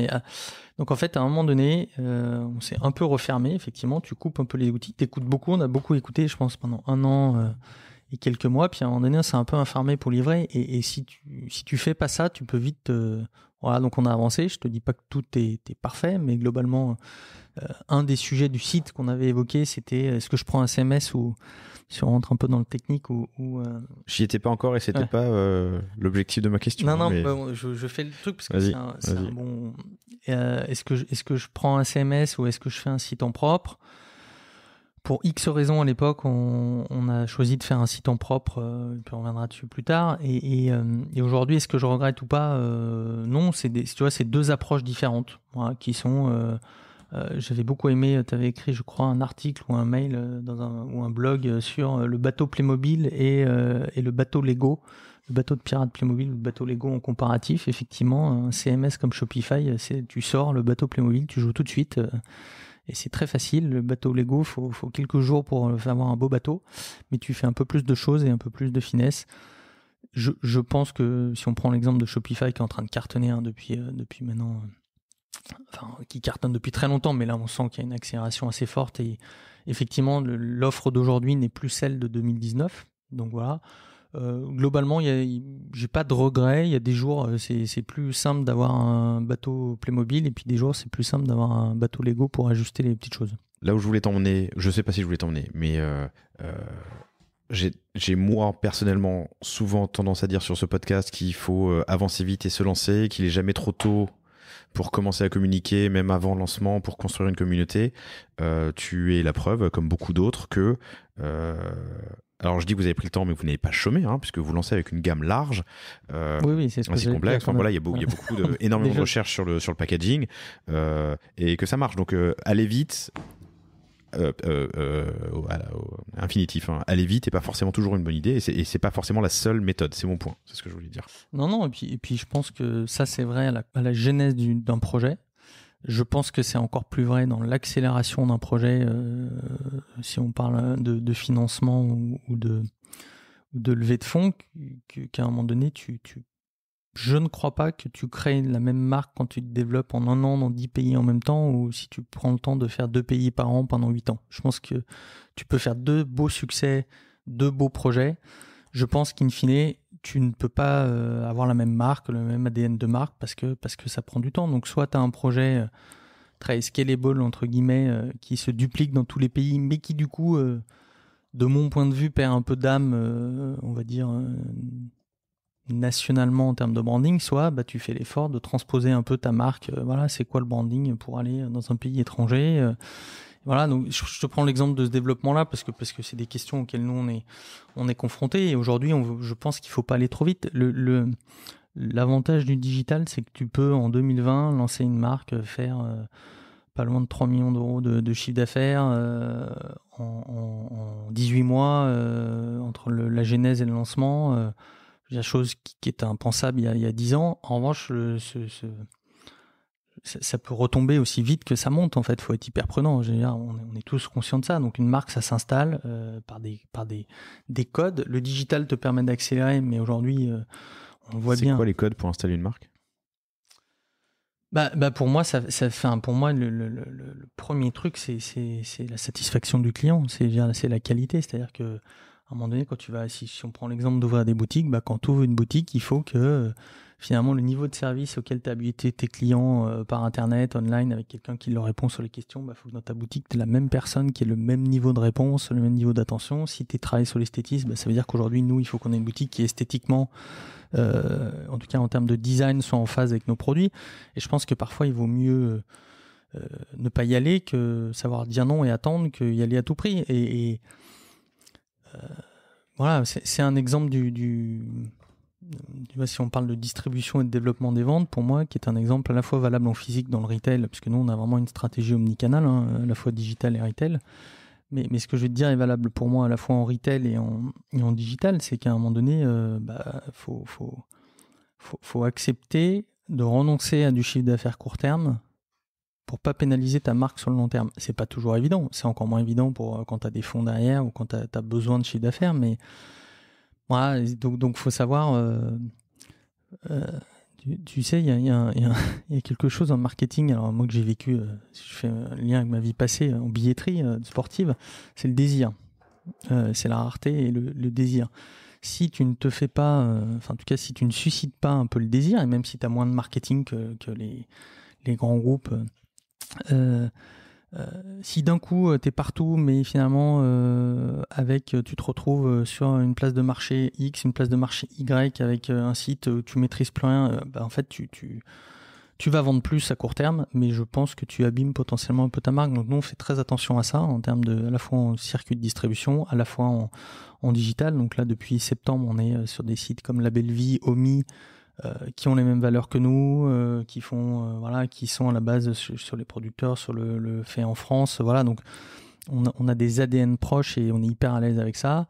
Donc, en fait, à un moment donné, on s'est un peu refermé, effectivement. Tu coupes un peu les outils, t'écoutes beaucoup. On a beaucoup écouté, je pense, pendant 1 an et quelques mois. Puis à un moment donné, c'est un peu informé pour livrer. Et si tu fais pas ça, tu peux vite... Voilà, donc on a avancé. Je te dis pas que tout est parfait, mais globalement, un des sujets du site qu'on avait évoqué, c'était est-ce que je prends un CMS ou si on rentre un peu dans le technique ou J'y étais pas encore et c'était pas l'objectif de ma question. Non, mais... bon, je fais le truc parce que c'est un bon. Est-ce que je prends un CMS ou est-ce que je fais un site en propre? Pour X raisons à l'époque, on a choisi de faire un site en propre, puis on reviendra dessus plus tard. Et aujourd'hui, est-ce que je regrette ou pas? Non, tu vois, c'est 2 approches différentes, voilà, qui sont. J'avais beaucoup aimé. Tu avais écrit, je crois, un article ou un mail ou un blog sur le bateau Playmobil et le bateau Lego, le bateau de pirate Playmobil, le bateau Lego en comparatif. Effectivement, un CMS comme Shopify, tu sors le bateau Playmobil, tu joues tout de suite. Et c'est très facile. Le bateau Lego, faut quelques jours pour avoir un beau bateau, mais tu fais un peu plus de choses et un peu plus de finesse. Je pense que si on prend l'exemple de Shopify qui est en train de cartonner depuis maintenant, enfin qui cartonne depuis très longtemps, mais là on sent qu'il y a une accélération assez forte et effectivement l'offre d'aujourd'hui n'est plus celle de 2019. Donc voilà. Globalement, j'ai pas de regrets. Il y a des jours, c'est plus simple d'avoir un bateau Playmobil, et puis des jours, c'est plus simple d'avoir un bateau Lego pour ajuster les petites choses. Là où je voulais t'emmener, je sais pas si je voulais t'emmener, mais j'ai moi personnellement souvent tendance à dire sur ce podcast qu'il faut avancer vite et se lancer, qu'il est jamais trop tôt pour commencer à communiquer, même avant le lancement, pour construire une communauté. Tu es la preuve, comme beaucoup d'autres, que alors je dis que vous avez pris le temps, mais vous n'avez pas chômé, puisque vous lancez avec une gamme large, oui, c'est assez complexe. Enfin, voilà, il y a beaucoup énormément de recherches sur le packaging, et que ça marche. Donc allez vite. Infinitif, aller vite n'est pas forcément toujours une bonne idée, et c'est pas forcément la seule méthode. C'est mon point, c'est ce que je voulais dire. Non, et puis je pense que ça c'est vrai à la genèse d'un projet. Je pense que c'est encore plus vrai dans l'accélération d'un projet, si on parle de financement ou de levée de fonds, qu'à un moment donné, je ne crois pas que tu crées la même marque quand tu te développes en 1 an dans 10 pays en même temps, ou si tu prends le temps de faire 2 pays par an pendant 8 ans. Je pense que tu peux faire 2 beaux succès, 2 beaux projets. Je pense qu'in fine, tu ne peux pas avoir la même marque, le même ADN de marque, parce que ça prend du temps. Donc soit tu as un projet très scalable, entre guillemets, qui se duplique dans tous les pays, mais qui du coup, de mon point de vue, perd un peu d'âme, on va dire, nationalement en termes de branding, soit tu fais l'effort de transposer un peu ta marque. Voilà, c'est quoi le branding pour aller dans un pays étranger. Voilà, donc je te prends l'exemple de ce développement-là parce que c'est des questions auxquelles nous on est confrontés, et aujourd'hui je pense qu'il faut pas aller trop vite. L'avantage du digital, c'est que tu peux en 2020 lancer une marque, faire pas loin de 3 millions d'euros de chiffre d'affaires en 18 mois entre la genèse et le lancement. La chose qui était impensable il y a 10 ans. En revanche, ça peut retomber aussi vite que ça monte, en fait. Il faut être hyper prudent. On est tous conscients de ça. Donc une marque, ça s'installe par des codes. Le digital te permet d'accélérer, mais aujourd'hui, on le voit bien. C'est quoi les codes pour installer une marque ? Pour moi, pour moi, le premier truc, c'est la satisfaction du client, c'est la qualité. C'est-à-dire que, à un moment donné, quand tu vas, si on prend l'exemple d'ouvrir des boutiques, quand tu ouvres une boutique, il faut que finalement le niveau de service auquel tu as habitué tes clients par internet, online, avec quelqu'un qui leur répond sur les questions, il faut que dans ta boutique, tu aies la même personne qui ait le même niveau de réponse, le même niveau d'attention. Si tu travailles sur l'esthétisme, ça veut dire qu'aujourd'hui, nous, il faut qu'on ait une boutique qui est esthétiquement, en tout cas en termes de design, soit en phase avec nos produits. Et je pense que parfois, il vaut mieux ne pas y aller que savoir dire non et attendre qu'y aller à tout prix. Et voilà, c'est un exemple si on parle de distribution et de développement des ventes, pour moi, qui est un exemple à la fois valable en physique dans le retail, puisque nous, on a vraiment une stratégie omnicanal, à la fois digital et retail. Mais ce que je vais te dire est valable pour moi à la fois en retail et en digital, c'est qu'à un moment donné, faut accepter de renoncer à du chiffre d'affaires court terme pour pas pénaliser ta marque sur le long terme. C'est pas toujours évident, c'est encore moins évident pour quand tu as des fonds derrière ou quand tu as besoin de chiffre d'affaires, mais voilà, donc faut savoir, tu sais, il y a quelque chose en marketing, alors moi que j'ai vécu, si je fais un lien avec ma vie passée en billetterie sportive, c'est le désir, c'est la rareté et le désir. Si tu ne te fais pas, en tout cas si tu ne suscites pas un peu le désir, et même si tu as moins de marketing que les grands groupes, si d'un coup t'es partout, mais finalement tu te retrouves sur une place de marché X, une place de marché Y avec un site où tu maîtrises plus rien, en fait tu vas vendre plus à court terme, mais je pense que tu abîmes potentiellement un peu ta marque. Donc nous on fait très attention à ça en termes à la fois en circuit de distribution, à la fois en digital. Donc là depuis septembre on est sur des sites comme La Belle Vie, Omi, qui ont les mêmes valeurs que nous, qui sont à la base sur les producteurs, sur le fait en France, voilà. Donc on a des ADN proches et on est hyper à l'aise avec ça.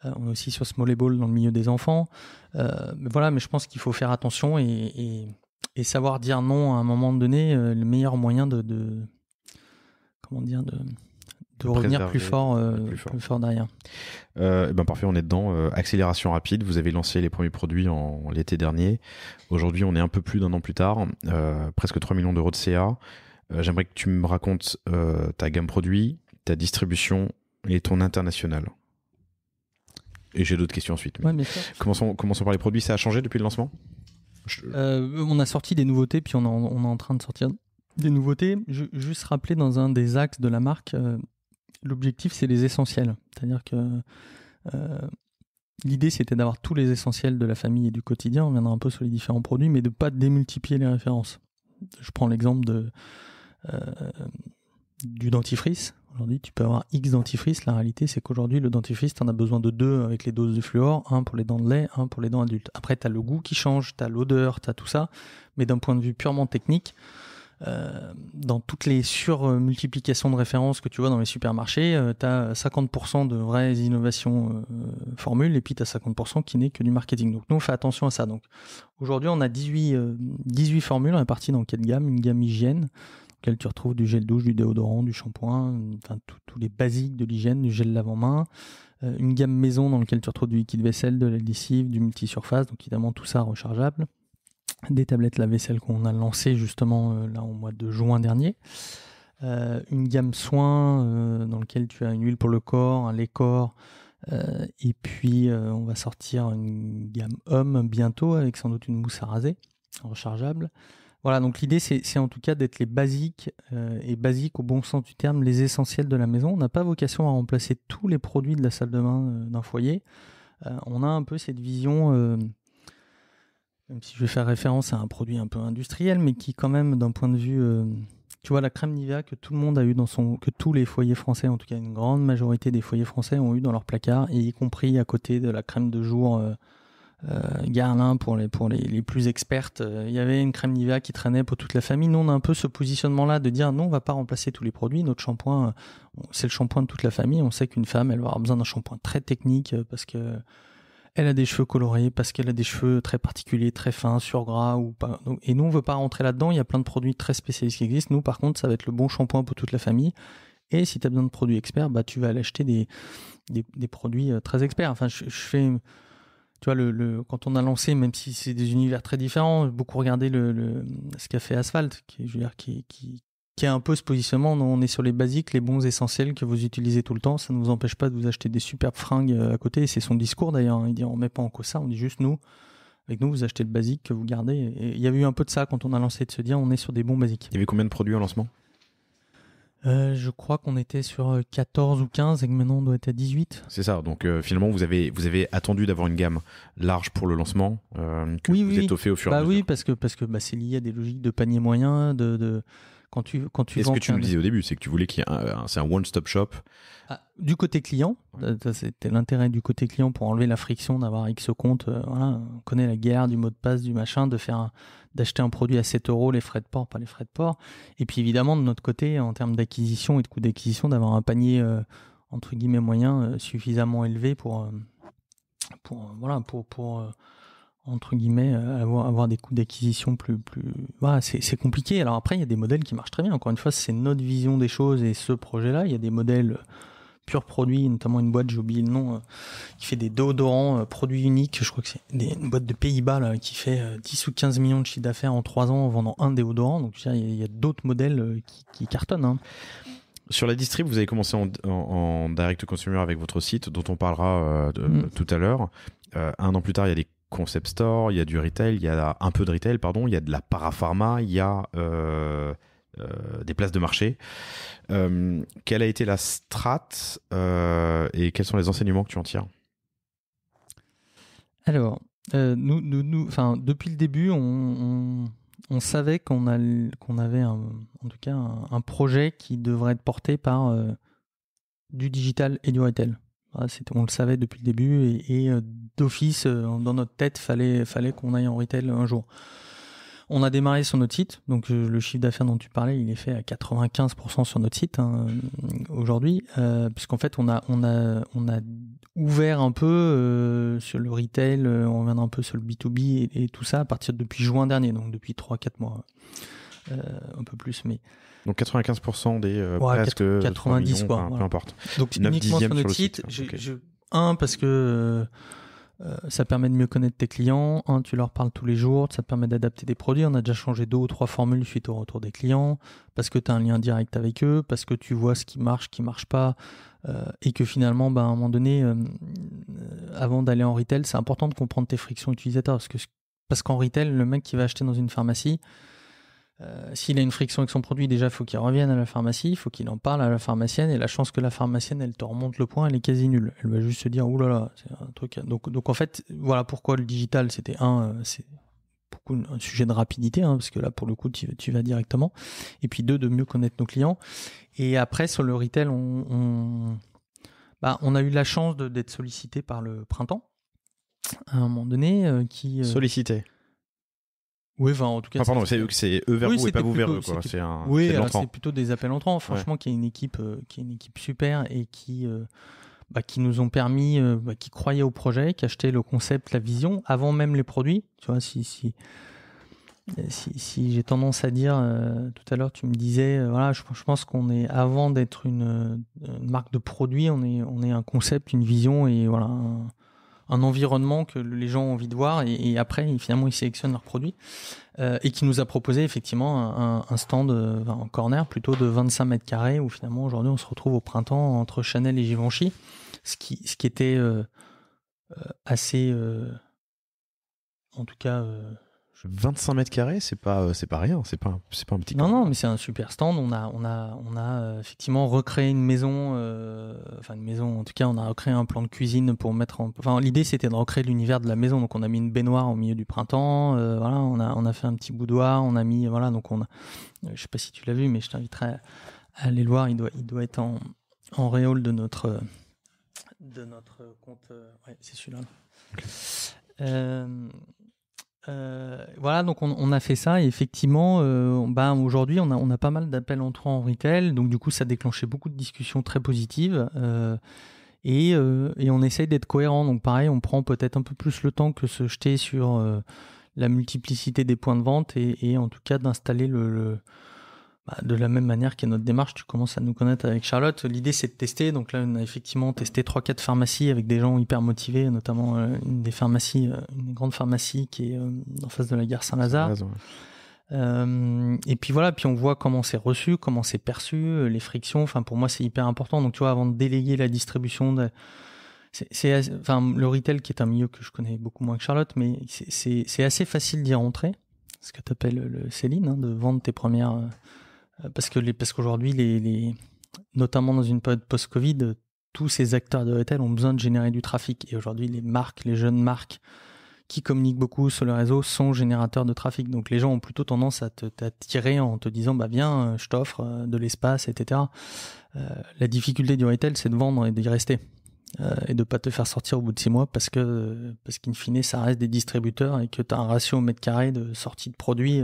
On est aussi sur Smallable dans le milieu des enfants, mais je pense qu'il faut faire attention et savoir dire non à un moment donné, le meilleur moyen de revenir plus fort derrière. Parfait, on est dedans. Accélération rapide, vous avez lancé les premiers produits en l'été dernier. Aujourd'hui, on est un peu plus d'un an plus tard, presque 3 millions d'euros de CA. J'aimerais que tu me racontes ta gamme produit, ta distribution et ton international. Et j'ai d'autres questions ensuite. Ouais, commençons par les produits. Ça a changé depuis le lancement ? On a sorti des nouveautés, puis on est en train de sortir des nouveautés. Juste rappeler dans un des axes de la marque, l'objectif, c'est les essentiels. C'est-à-dire que l'idée, c'était d'avoir tous les essentiels de la famille et du quotidien. On viendra un peu sur les différents produits, mais de ne pas démultiplier les références. Je prends l'exemple du dentifrice. Aujourd'hui, tu peux avoir X dentifrice. La réalité, c'est qu'aujourd'hui, le dentifrice, tu en as besoin de 2 avec les doses de fluor, un pour les dents de lait, un pour les dents adultes. Après, tu as le goût qui change, tu as l'odeur, tu as tout ça. Mais d'un point de vue purement technique, dans toutes les surmultiplications de références que tu vois dans les supermarchés, tu as 50% de vraies innovations formules et puis tu as 50% qui n'est que du marketing. Donc nous, on fait attention à ça. Donc aujourd'hui, on a 18 formules réparties dans 4 gammes. Une gamme hygiène, dans laquelle tu retrouves du gel douche, du déodorant, du shampoing, tous les basiques de l'hygiène, du gel lave-main. Une gamme maison dans laquelle tu retrouves du liquide vaisselle, de la lessive, du multisurface, donc évidemment tout ça rechargeable. Des tablettes lave-vaisselle qu'on a lancées justement là au mois de juin dernier. Une gamme soins dans laquelle tu as une huile pour le corps, un lait-corps, et puis on va sortir une gamme homme bientôt avec sans doute une mousse à raser rechargeable. Voilà, donc l'idée c'est en tout cas d'être les basiques, et basiques au bon sens du terme, les essentiels de la maison. On n'a pas vocation à remplacer tous les produits de la salle de bain d'un foyer. On a un peu cette vision, même si je vais faire référence à un produit un peu industriel, mais qui quand même d'un point de vue, tu vois, la crème Nivea que tout le monde a eu que tous les foyers français, en tout cas une grande majorité des foyers français ont eu dans leur placard, et y compris à côté de la crème de jour Guerlain pour les plus expertes, il y avait une crème Nivea qui traînait pour toute la famille. Nous, on a un peu ce positionnement-là de dire non, on va pas remplacer tous les produits. Notre shampoing, c'est le shampoing de toute la famille. On sait qu'une femme, elle va avoir besoin d'un shampoing très technique parce que elle a des cheveux colorés, parce qu'elle a des cheveux très particuliers, très fins, sur gras ou pas. Et nous, on veut pas rentrer là-dedans. Il y a plein de produits très spécialistes qui existent. Nous, par contre, ça va être le bon shampoing pour toute la famille. Et si tu as besoin de produits experts, tu vas aller acheter des produits très experts. Enfin, je fais tu vois, quand on a lancé, même si c'est des univers très différents, beaucoup regardé ce qu'a fait Asphalt, qui, je veux dire, qui a un peu ce positionnement. On est sur les basiques, les bons essentiels que vous utilisez tout le temps. Ça ne vous empêche pas de vous acheter des superbes fringues à côté. Et c'est son discours d'ailleurs. Il dit on met pas en cause ça, on dit juste avec nous, vous achetez le basique que vous gardez. Et il y avait eu un peu de ça quand on a lancé, de se dire on est sur des bons basiques. Il y avait combien de produits en lancement ? Je crois qu'on était sur 14 ou 15 et que maintenant on doit être à 18. C'est ça, donc finalement vous avez attendu d'avoir une gamme large pour le lancement que vous étoffez au fur et à mesure. Oui, parce que c'est lié à des logiques de panier moyen, quand tu et ce que tu nous disais au début, c'est que tu voulais qu'il y ait c'est un one-stop shop. Du côté client, c'était l'intérêt du côté client pour enlever la friction d'avoir X compte. On connaît la guerre du mot de passe, du machin, d'acheter un produit à 7 €, les frais de port, pas les frais de port. Et puis évidemment, de notre côté, en termes d'acquisition et de coût d'acquisition, d'avoir un panier entre guillemets moyen suffisamment élevé pour entre guillemets avoir des coûts d'acquisition plus voilà, c'est compliqué. Alors après il y a des modèles qui marchent très bien, encore une fois c'est notre vision des choses et ce projet là. Il y a des modèles purs produits, notamment une boîte, j'ai oublié le nom, qui fait des déodorants produits uniques, je crois que c'est une boîte de Pays-Bas là, qui fait 10 ou 15 millions de chiffre d'affaires en 3 ans en vendant un déodorant. Donc il y a d'autres modèles qui cartonnent, hein. Sur la distrib, vous avez commencé en direct consumer avec votre site dont on parlera tout à l'heure. 1 an plus tard, il y a des concept stores, il y a du retail, il y a un peu de retail, pardon, il y a de la parapharma, il y a des places de marché. Quelle a été la strat et quels sont les enseignements que tu en tires ? Alors, nous, depuis le début, on savait qu'on avait en tout cas un projet qui devrait être porté par du digital et du retail. On le savait depuis le début et d'office, dans notre tête, fallait qu'on aille en retail un jour. On a démarré sur notre site, donc le chiffre d'affaires dont tu parlais, il est fait à 95% sur notre site aujourd'hui, puisqu'en fait on a ouvert un peu sur le retail, on revient un peu sur le B2B et tout ça à partir depuis juin dernier, donc depuis 3-4 mois, un peu plus, mais... Donc 95% des presque 90 millions, quoi, peu importe. Donc uniquement sur notre site, parce que ça permet de mieux connaître tes clients, tu leur parles tous les jours, ça te permet d'adapter des produits. On a déjà changé 2 ou 3 formules suite au retour des clients, parce que tu as un lien direct avec eux, parce que tu vois ce qui marche pas, et que finalement, à un moment donné, avant d'aller en retail, c'est important de comprendre tes frictions utilisateurs, parce qu'en retail, le mec qui va acheter dans une pharmacie, s'il a une friction avec son produit, déjà, il faut qu'il revienne à la pharmacie, il faut qu'il en parle à la pharmacienne, et la chance que la pharmacienne, elle te remonte le point, elle est quasi nulle. Elle va juste se dire, oulala, c'est un truc. Donc en fait, voilà pourquoi le digital, c'était c'est beaucoup un sujet de rapidité, parce que là, pour le coup, tu vas directement. Et puis 2, de mieux connaître nos clients. Et après, sur le retail, on a eu la chance d'être sollicité par le printemps, à un moment donné, Sollicité. Oui, en tout cas. Pardon, c'est eux vers vous et pas vous vers eux, quoi. C'est plutôt des appels entrants. Franchement, qui est une équipe super et qui nous ont permis, qui croyaient au projet, qui achetaient le concept, la vision, avant même les produits. Tu vois, si j'ai tendance à dire, tout à l'heure, tu me disais, voilà, je pense qu'on est, avant d'être une marque de produits, on est un concept, une vision et voilà. Un environnement que les gens ont envie de voir et après finalement ils sélectionnent leurs produits et qui nous a proposé effectivement un stand en corner plutôt de 25 mètres carrés où finalement aujourd'hui on se retrouve au printemps entre Chanel et Givenchy, ce qui était assez en tout cas 25 mètres carrés, c'est pas rien, c'est pas un petit. Non, mais c'est un super stand. On a effectivement recréé une maison, une maison. En tout cas, on a recréé un plan de cuisine pour mettre l'idée c'était de recréer l'univers de la maison. Donc on a mis une baignoire au milieu du printemps. Voilà, on a fait un petit boudoir. On a mis donc je sais pas si tu l'as vu, mais je t'inviterai à aller le voir. Il doit être en réole de notre compte. Ouais, c'est celui-là. Okay. Voilà, donc on a fait ça et effectivement, aujourd'hui on a pas mal d'appels entrants en retail, donc du coup ça a déclenché beaucoup de discussions très positives et on essaye d'être cohérent. Donc pareil, on prend peut-être un peu plus le temps que se jeter sur la multiplicité des points de vente et en tout cas d'installer de la même manière qu'à notre démarche, tu commences à nous connaître avec Charlotte. L'idée, c'est de tester. Donc là, on a effectivement testé 3-4 pharmacies avec des gens hyper motivés, notamment une des pharmacies, une grande pharmacie qui est en face de la gare Saint-Lazare. Et puis voilà, puis on voit comment c'est reçu, comment c'est perçu, les frictions. Enfin, pour moi, c'est hyper important. Donc tu vois, avant de déléguer la distribution, le retail qui est un milieu que je connais beaucoup moins que Charlotte, mais c'est assez facile d'y rentrer. Ce que tu appelles Céline, de vendre tes premières. Parce qu'aujourd'hui, notamment dans une période post-Covid, tous ces acteurs de retail ont besoin de générer du trafic. Et aujourd'hui, les jeunes marques qui communiquent beaucoup sur le réseau sont générateurs de trafic. Donc les gens ont plutôt tendance à t'attirer en te disant viens, je t'offre de l'espace, etc. La difficulté du retail, c'est de vendre et d'y rester. Et de pas te faire sortir au bout de 6 mois parce qu'in fine ça reste des distributeurs et que tu as un ratio au mètre carré de sortie de produits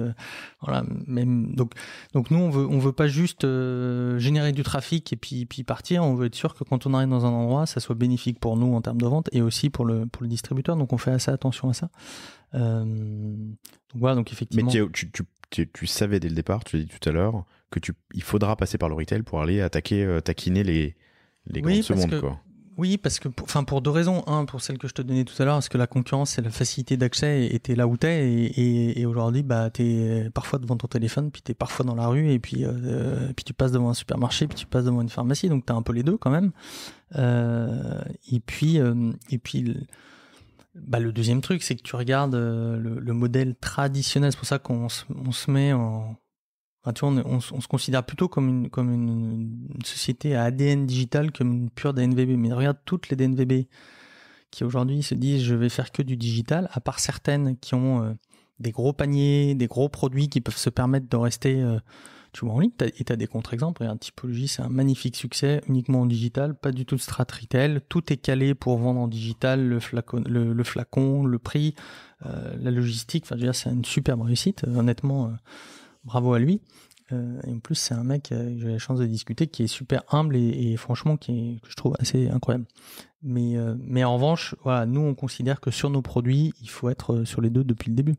donc nous on veut pas juste générer du trafic et puis partir. On veut être sûr que quand on arrive dans un endroit ça soit bénéfique pour nous en termes de vente et aussi pour le distributeur, donc on fait assez attention à ça. Donc voilà, donc effectivement. Mais tu savais dès le départ, tu l'as dit tout à l'heure, que il faudra passer par le retail pour aller taquiner les grandes secondes, quoi. Oui, parce que pour deux raisons. Un, pour celle que je te donnais tout à l'heure, parce que la concurrence et la facilité d'accès était là où t'es, et aujourd'hui, t'es parfois devant ton téléphone, puis t'es parfois dans la rue, et puis tu passes devant un supermarché, puis tu passes devant une pharmacie, donc t'as un peu les deux quand même. Et puis le deuxième truc, c'est que tu regardes le modèle traditionnel. C'est pour ça qu'on se met en... Enfin, tu vois, on se considère plutôt comme une société à ADN digital, comme une pure DNVB. Mais regarde toutes les DNVB qui aujourd'hui se disent je vais faire que du digital, à part certaines qui ont des gros paniers, des gros produits qui peuvent se permettre de rester tu vois, en ligne. Et t'as des contre-exemples. Regarde, Typologie, c'est un magnifique succès, uniquement en digital, pas du tout de strat retail. Tout est calé pour vendre en digital, le flacon, le prix, la logistique. Enfin, je veux dire, c'est une superbe réussite, honnêtement. Bravo à lui. Et en plus, c'est un mec que j'ai la chance de discuter qui est super humble et franchement que je trouve assez incroyable. Mais en revanche, voilà, nous on considère que sur nos produits, il faut être sur les deux depuis le début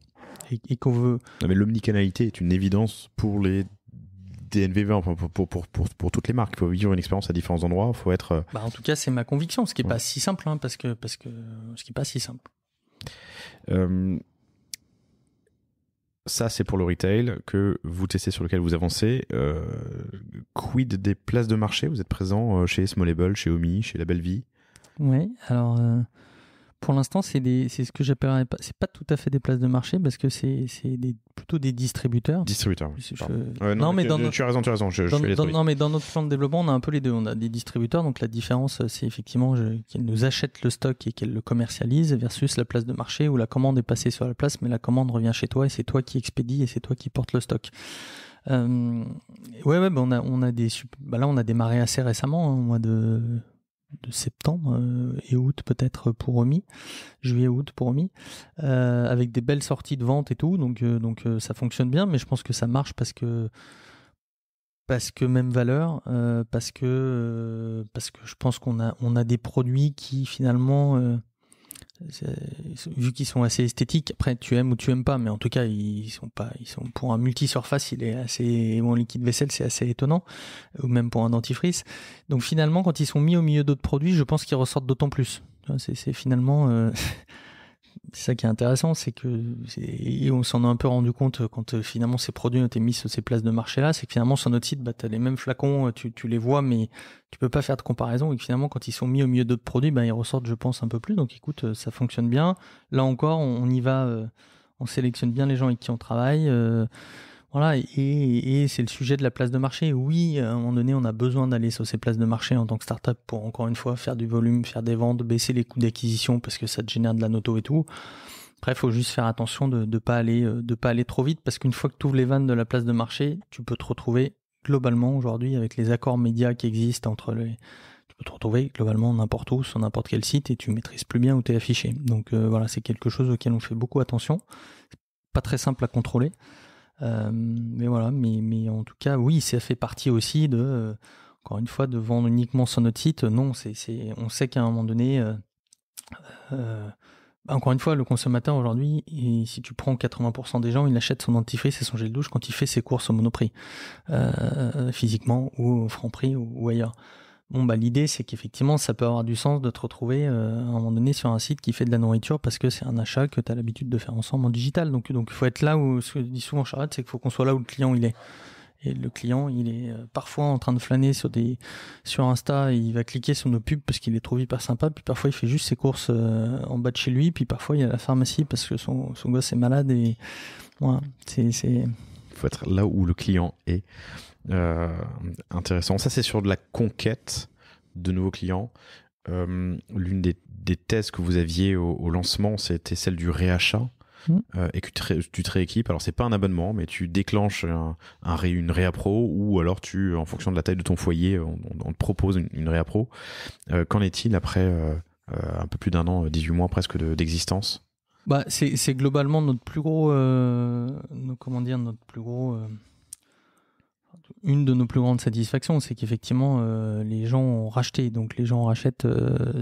et qu'on veut. Non, mais l'omnicanalité est une évidence pour les DNVB, enfin pour toutes les marques. Il faut vivre une expérience à différents endroits. Il faut être. En tout cas, c'est ma conviction, ce qui est pas si simple, parce que ce qui est pas si simple. Ça, c'est pour le retail que vous testez, sur lequel vous avancez. Quid des places de marché? Vous êtes présent chez Smallable, chez Omi, chez La Belle Vie? Oui, alors pour l'instant, c'est ce que j'appellerais pas. C'est pas tout à fait des places de marché parce que c'est plutôt des distributeurs. Distributeurs. Non, mais tu as raison. Non, mais dans notre plan de développement, on a un peu les deux. On a des distributeurs, donc la différence, c'est effectivement qu'ils nous achètent le stock et qu'ils le commercialisent versus la place de marché où la commande est passée sur la place, mais la commande revient chez toi et c'est toi qui expédie et c'est toi qui porte le stock. On a là, on a démarré assez récemment, au mois de septembre et août peut-être pour Omi, juillet-août pour Omi, avec des belles sorties de vente et tout, donc ça fonctionne bien, mais je pense que ça marche parce que même valeur, parce que je pense qu'on a des produits qui finalement vu qu'ils sont assez esthétiques, après tu aimes ou tu aimes pas, mais en tout cas ils sont pour un multi-surface, il est assez, ou en liquide vaisselle, c'est assez étonnant, ou même pour un dentifrice. Donc finalement quand ils sont mis au milieu d'autres produits, je pense qu'ils ressortent d'autant plus. C'est finalement c'est ça qui est intéressant, c'est que et on s'en a un peu rendu compte quand finalement ces produits ont été mis sur ces places de marché là, c'est que finalement sur notre site, t'as les mêmes flacons, tu les vois, mais tu peux pas faire de comparaison, et que finalement quand ils sont mis au milieu d'autres produits, ils ressortent, je pense, un peu plus. Donc écoute, ça fonctionne bien. Là encore, on y va, on sélectionne bien les gens avec qui on travaille. Voilà, et c'est le sujet de la place de marché. Oui, à un moment donné, on a besoin d'aller sur ces places de marché en tant que start-up pour, encore une fois, faire du volume, faire des ventes, baisser les coûts d'acquisition parce que ça te génère de la noto et tout. Après, il faut juste faire attention de pas aller trop vite, parce qu'une fois que tu ouvres les vannes de la place de marché, tu peux te retrouver globalement aujourd'hui avec les accords médias qui existent tu peux te retrouver globalement n'importe où, sur n'importe quel site, et tu maîtrises plus bien où tu es affiché. Donc voilà, c'est quelque chose auquel on fait beaucoup attention. C'est pas très simple à contrôler. Mais voilà, mais en tout cas, oui, ça fait partie aussi encore une fois, de vendre uniquement sur notre site. Non, on sait qu'à un moment donné, Encore une fois, le consommateur aujourd'hui, si tu prends 80% des gens, il achète son dentifrice et son gel douche quand il fait ses courses au Monoprix, physiquement ou au Franprix ou ailleurs. Bon, l'idée, c'est qu'effectivement, ça peut avoir du sens de te retrouver à un moment donné sur un site qui fait de la nourriture parce que c'est un achat que tu as l'habitude de faire ensemble en digital. Donc, il faut être là où, ce que dit souvent Charlotte, c'est qu'il faut qu'on soit là où le client il est. Et le client, il est parfois en train de flâner sur Insta et il va cliquer sur nos pubs parce qu'il les trouve hyper sympa. Puis parfois, il fait juste ses courses en bas de chez lui. Puis parfois, il est à la pharmacie parce que son gosse est malade. Et voilà, il faut être là où le client est. Intéressant. Ça, c'est sur de la conquête de nouveaux clients. L'une des thèses que vous aviez au lancement, c'était celle du réachat. Et que tu te rééquipes. Alors, c'est pas un abonnement, mais tu déclenches une réa pro, ou alors en fonction de la taille de ton foyer, on te propose une réa pro. Qu'en est-il après un peu plus d'un an, 18 mois presque d'existence? C'est globalement notre plus gros, une de nos plus grandes satisfactions, c'est qu'effectivement les gens ont racheté. Donc les gens rachètent,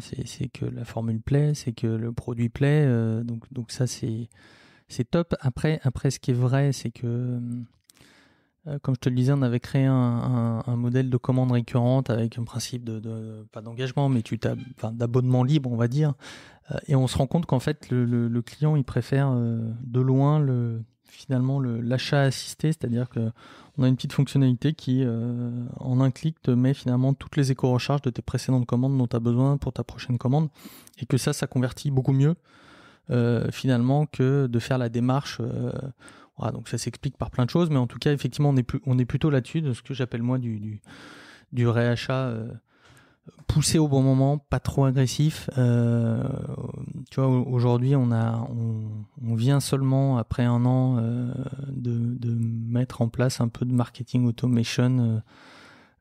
c'est que la formule plaît, c'est que le produit plaît. Donc ça c'est top. Après, ce qui est vrai, c'est que comme je te le disais, on avait créé un modèle de commande récurrente avec un principe de pas d'engagement, mais d'abonnement libre, on va dire. Et on se rend compte qu'en fait, le client, il préfère de loin l'achat assisté, c'est-à-dire que on a une petite fonctionnalité qui, en un clic, te met finalement toutes les éco-recharges de tes précédentes commandes dont tu as besoin pour ta prochaine commande, et que ça convertit beaucoup mieux finalement que de faire la démarche. Voilà, donc ça s'explique par plein de choses, mais en tout cas, effectivement, on est plutôt là-dessus de ce que j'appelle moi du réachat poussé au bon moment, pas trop agressif. Tu vois, aujourd'hui, on vient seulement après un an de mettre en place un peu de marketing automation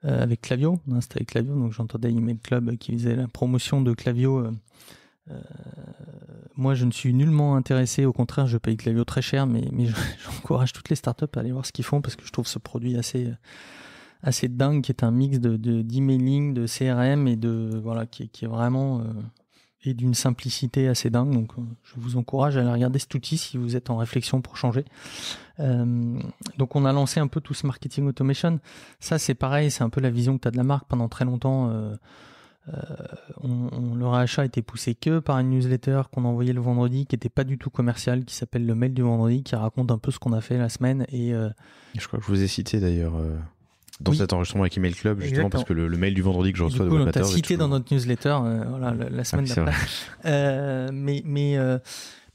avec Klaviyo. On a installé Klaviyo, donc j'entendais Email Club qui faisait la promotion de Klaviyo. Moi, je ne suis nullement intéressé. Au contraire, je paye Klaviyo très cher, mais j'encourage toutes les startups à aller voir ce qu'ils font parce que je trouve ce produit assez dingue, qui est un mix d'emailing, de CRM et qui est vraiment et d'une simplicité assez dingue. Donc, je vous encourage à aller regarder cet outil si vous êtes en réflexion pour changer. Donc, on a lancé un peu tout ce marketing automation. Ça, c'est pareil, c'est un peu la vision que tu as de la marque. Pendant très longtemps, le réachat était poussé que par une newsletter qu'on envoyait le vendredi, qui n'était pas du tout commerciale, qui s'appelle le mail du vendredi, qui raconte un peu ce qu'on a fait la semaine. Et je crois que je vous ai cité d'ailleurs dans cet enregistrement avec Email Club, justement. Exactement. Parce que le mail du vendredi que je reçois de votre matin, on t'a cité dans notre newsletter la semaine d'après.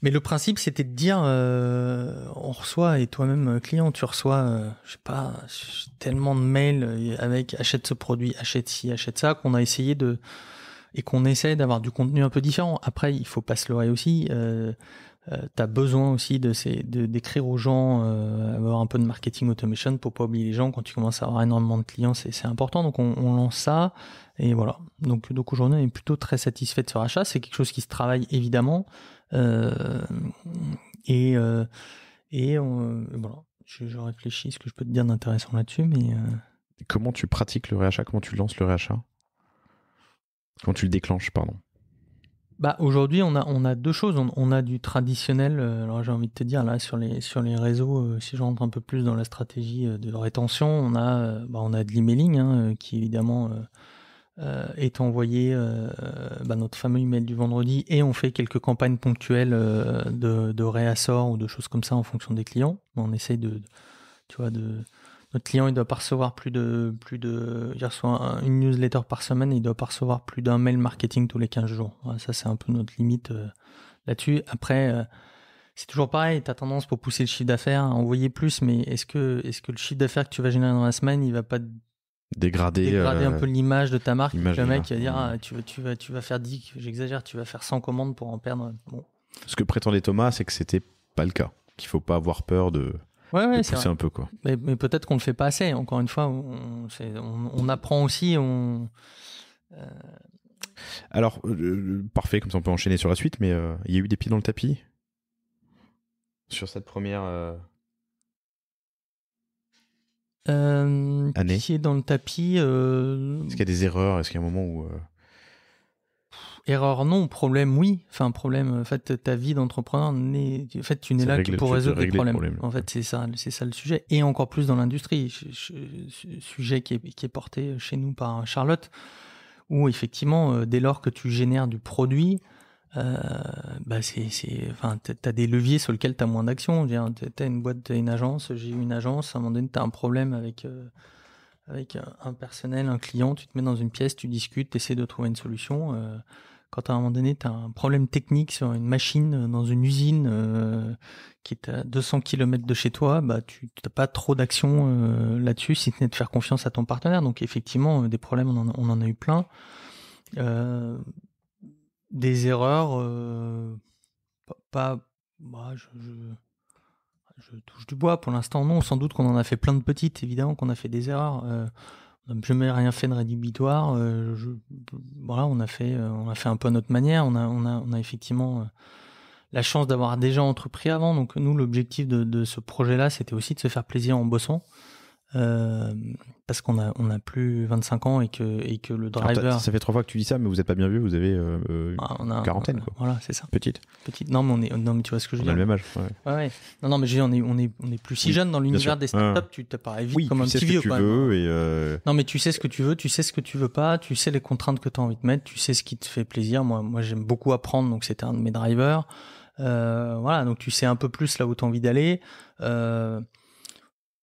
Mais le principe, c'était de dire, on reçoit, et toi-même client, tu reçois, je sais pas, tellement de mails avec achète ce produit, achète ci, achète ça, qu'on a essayé et qu'on essaie d'avoir du contenu un peu différent. Après, il faut pas se leurrer aussi. T'as besoin aussi d'écrire aux gens, avoir un peu de marketing automation pour pas oublier les gens. Quand tu commences à avoir énormément de clients, c'est important. Donc on lance ça, et voilà. Donc aujourd'hui, on est plutôt très satisfait de ce rachat. C'est quelque chose qui se travaille évidemment, voilà. Je réfléchis ce que je peux te dire d'intéressant là-dessus, mais comment tu pratiques le réachat? Comment tu lances le réachat? Comment tu le déclenches, pardon? Aujourd'hui, on a deux choses. On a du traditionnel. Alors, j'ai envie de te dire, là, sur les réseaux, si je rentre un peu plus dans la stratégie de rétention, on a de l'emailing, qui évidemment est envoyé, notre fameux email du vendredi, et on fait quelques campagnes ponctuelles de réassort ou de choses comme ça en fonction des clients. On essaye notre client, il doit pas recevoir il reçoit une newsletter par semaine, et il doit pas recevoir plus d'un mail marketing tous les 15 jours. Voilà, ça, c'est un peu notre limite là-dessus. Après, c'est toujours pareil, tu as tendance, pour pousser le chiffre d'affaires, à envoyer plus, mais est-ce que le chiffre d'affaires que tu vas générer dans la semaine, il va pas dégrader un peu l'image de ta marque? Le mec, il va dire, tu vas faire 10, j'exagère, tu vas faire 100 commandes pour en perdre. Bon. Ce que prétendait Thomas, c'est que c'était pas le cas. Qu'il faut pas avoir peur de pousser un peu, quoi. Mais peut-être qu'on le fait pas assez. Encore une fois, on apprend aussi. Alors, parfait, comme ça on peut enchaîner sur la suite, mais il y a eu des pieds dans le tapis sur cette première année. Pieds dans le tapis. Est-ce qu'il y a des erreurs? Est-ce qu'il y a un moment où erreur non, problème oui. Enfin problème. En fait, ta vie d'entrepreneur tu n'es là que pour résoudre des problèmes. En fait, c'est ça le sujet. Et encore plus dans l'industrie, sujet qui est porté chez nous par Charlotte, où effectivement, dès lors que tu génères du produit, t'as des leviers sur lesquels t'as moins d'action. T'as une boîte, t'as une agence. J'ai eu une agence. À un moment donné, t'as un problème avec un personnel, un client, tu te mets dans une pièce, tu discutes, tu essaies de trouver une solution. Quand à un moment donné, tu as un problème technique sur une machine dans une usine qui est à 200 km de chez toi, tu n'as pas trop d'action là-dessus, si ce n'est de faire confiance à ton partenaire. Donc effectivement, des problèmes, on en a eu plein. Des erreurs, je touche du bois pour l'instant, non. Sans doute qu'on en a fait plein de petites, évidemment qu'on a fait des erreurs. On n'a jamais rien fait de rédhibitoire. On a fait un peu à notre manière. On a effectivement la chance d'avoir déjà entrepris avant. Donc nous, l'objectif de ce projet-là, c'était aussi de se faire plaisir en bossant. Parce qu'on a plus 25 ans et que le driver. Alors, ça fait 3 fois que tu dis ça, mais vous n'êtes pas bien vieux, vous avez une quarantaine, quoi. Voilà, c'est ça. Petite. Non, mais tu vois ce que je veux dire. On a le même âge. Ouais. Non, mais on est plus si jeune dans l'univers des startups. Tu t'apparais vite comme un petit vieux. Tu sais ce que tu veux Non, mais tu sais ce que tu veux, tu sais ce que tu veux pas, tu sais les contraintes que tu as envie de mettre, tu sais ce qui te fait plaisir. Moi, j'aime beaucoup apprendre, donc c'était un de mes drivers. Donc tu sais un peu plus là où tu as envie d'aller.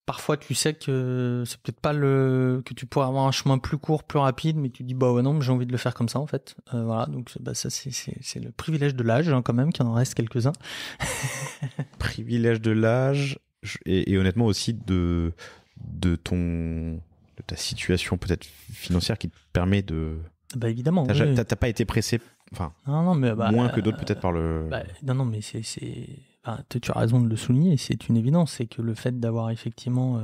Parfois, tu sais que c'est peut-être pas que tu pourrais avoir un chemin plus court, plus rapide, mais tu dis non, mais j'ai envie de le faire comme ça en fait. Donc ça c'est le privilège de l'âge quand même, qu'il en reste quelques-uns. Privilège de l'âge et honnêtement aussi de ta situation peut-être financière qui te permet de. Évidemment. T'as pas été pressé, non, mais moins que d'autres peut-être par le. Non, mais c'est. Tu as raison de le souligner, c'est une évidence, c'est que le fait d'avoir effectivement,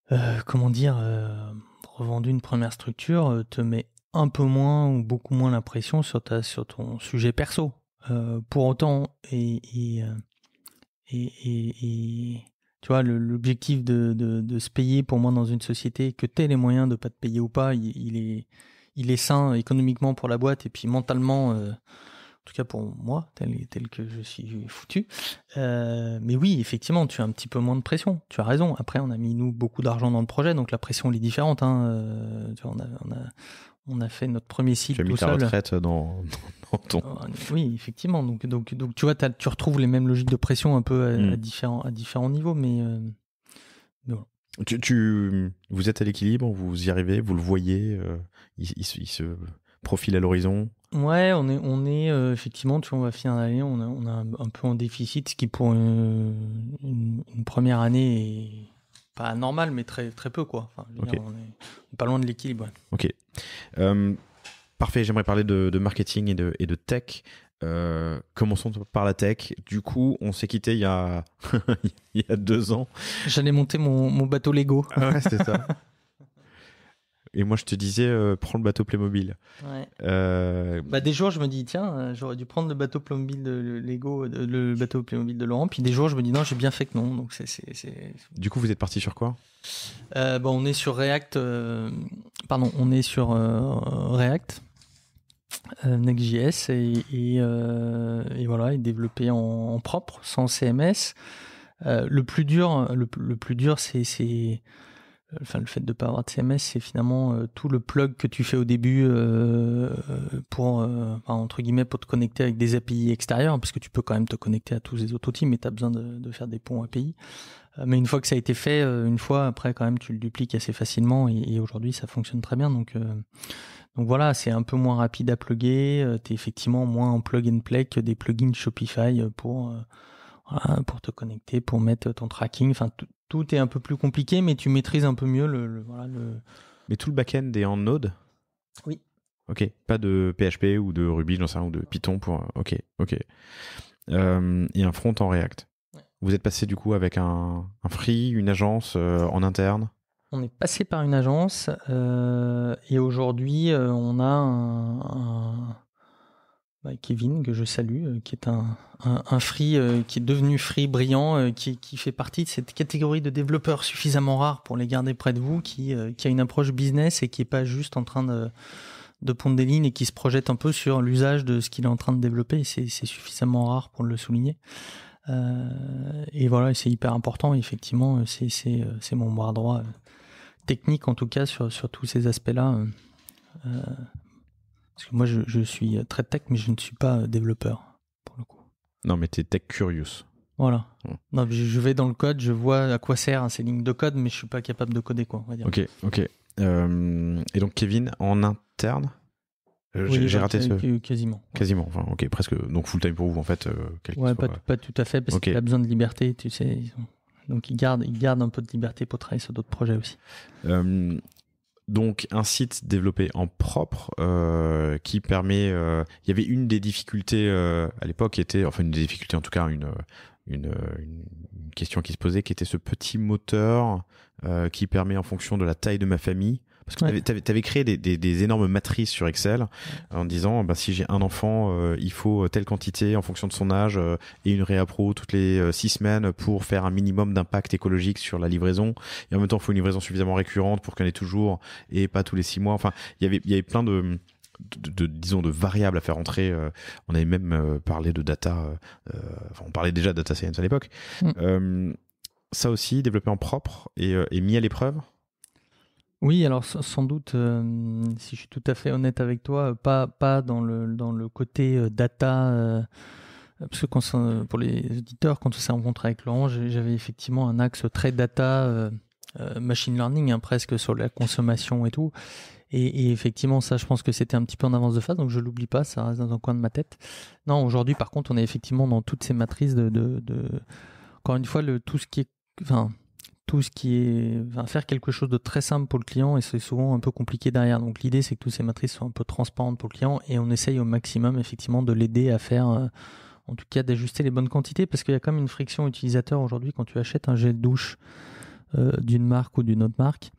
revendu une première structure te met un peu moins ou beaucoup moins la pression sur ton sujet perso. Pour autant, et tu vois, l'objectif de se payer pour moi dans une société, que tu aies les moyens de pas te payer ou pas, il est sain économiquement pour la boîte et puis mentalement. En tout cas pour moi, tel que je suis foutu. Mais oui, effectivement, tu as un petit peu moins de pression. Tu as raison. Après, on a mis beaucoup d'argent dans le projet, donc la pression elle est différente. On a fait notre premier site tout seul. Tu as mis ta retraite dans ton. Oui, effectivement. Donc tu vois, tu retrouves les mêmes logiques de pression un peu à différents niveaux, mais voilà. Vous êtes à l'équilibre, vous y arrivez, vous le voyez, il se profile à l'horizon. Ouais, on est effectivement, tu vois, on va finir l'année, on a un peu en déficit, ce qui pour une première année est pas normal, mais très très peu quoi. On est pas loin de l'équilibre. Ouais. Ok, parfait. J'aimerais parler de marketing et de tech. Commençons par la tech. Du coup, on s'est quitté il y a 2 ans. J'allais monter mon bateau Lego. Ah ouais, c'était ça. Et moi, je te disais, prends le bateau Playmobil. Ouais. Des jours, je me dis, tiens, j'aurais dû prendre le bateau Playmobil de Lego, le bateau Playmobil de Laurent. Puis des jours, je me dis, non, j'ai bien fait que non. Donc Du coup, vous êtes parti sur quoi ? On est sur React. On est sur React, Next.js et voilà, et développé en propre, sans CMS. Le plus dur, c'est le fait de ne pas avoir de CMS, c'est finalement tout le plug que tu fais au début entre guillemets pour te connecter avec des API extérieures, parce que tu peux quand même te connecter à tous les autres outils, mais tu as besoin de faire des ponts API. Mais une fois que ça a été fait, après quand même tu le dupliques assez facilement et aujourd'hui ça fonctionne très bien. Donc voilà, c'est un peu moins rapide à plugger, tu es effectivement moins en plug and play que des plugins Shopify pour te connecter, pour mettre ton tracking, tout est un peu plus compliqué, mais tu maîtrises un peu mieux le. Mais tout le back-end est en Node ? Oui. Ok, pas de PHP ou de Ruby, j'en sais rien, ou de Python pour. Ok. Et un front en React. Ouais. Vous êtes passé du coup avec un free, une agence en interne ? On est passé par une agence et aujourd'hui on a Kevin, que je salue, qui est un free qui est devenu free brillant, qui fait partie de cette catégorie de développeurs suffisamment rares pour les garder près de vous, qui a une approche business et qui est pas juste en train de pondre des lignes et qui se projette un peu sur l'usage de ce qu'il est en train de développer. Et c'est suffisamment rare pour le souligner. Et voilà, c'est hyper important. Effectivement, c'est mon bras droit technique, en tout cas, sur tous ces aspects-là. Parce que moi, je suis très tech, mais je ne suis pas développeur, pour le coup. Non, mais t'es tech curious. Voilà. Non, je vais dans le code, je vois à quoi servent ces lignes de code, mais je suis pas capable de coder, quoi, on va dire. Ok. Et donc, Kevin, en interne, oui, j'ai raté quasiment. Quasiment, enfin, ok, presque. Donc, full time pour vous, en fait. Ouais, pas tout à fait, parce qu'il a besoin de liberté, tu sais. Donc, il garde un peu de liberté pour travailler sur d'autres projets aussi. Donc, un site développé en propre qui permet... Il y avait une des difficultés à l'époque qui était... Enfin, une des difficultés, en tout cas, une question qui se posait, qui était ce petit moteur qui permet, en fonction de la taille de ma famille... Parce que tu avais créé des énormes matrices sur Excel en disant si j'ai un enfant, il faut telle quantité en fonction de son âge et une réappro toutes les 6 semaines pour faire un minimum d'impact écologique sur la livraison. Et en même temps, il faut une livraison suffisamment récurrente pour qu'il y en ait toujours et pas tous les 6 mois. Enfin, il y avait plein de variables à faire entrer. On avait même parlé de data. On parlait déjà de data science à l'époque. Ça aussi, développé en propre et mis à l'épreuve. Oui, alors sans doute, si je suis tout à fait honnête avec toi, pas dans le côté data, parce que pour les auditeurs, quand on s'est rencontré avec Laurent, j'avais effectivement un axe très data, machine learning, presque sur la consommation et tout. Et effectivement, ça, je pense que c'était un petit peu en avance de phase, donc je l'oublie pas, ça reste dans un coin de ma tête. Non, aujourd'hui, par contre, on est effectivement dans toutes ces matrices encore une fois, tout ce qui est faire quelque chose de très simple pour le client, et c'est souvent un peu compliqué derrière. Donc l'idée, c'est que toutes ces matrices soient un peu transparentes pour le client, et on essaye au maximum effectivement de l'aider à faire, en tout cas d'ajuster les bonnes quantités, parce qu'il y a quand même une friction utilisateur aujourd'hui quand tu achètes un gel douche d'une marque ou d'une autre marque.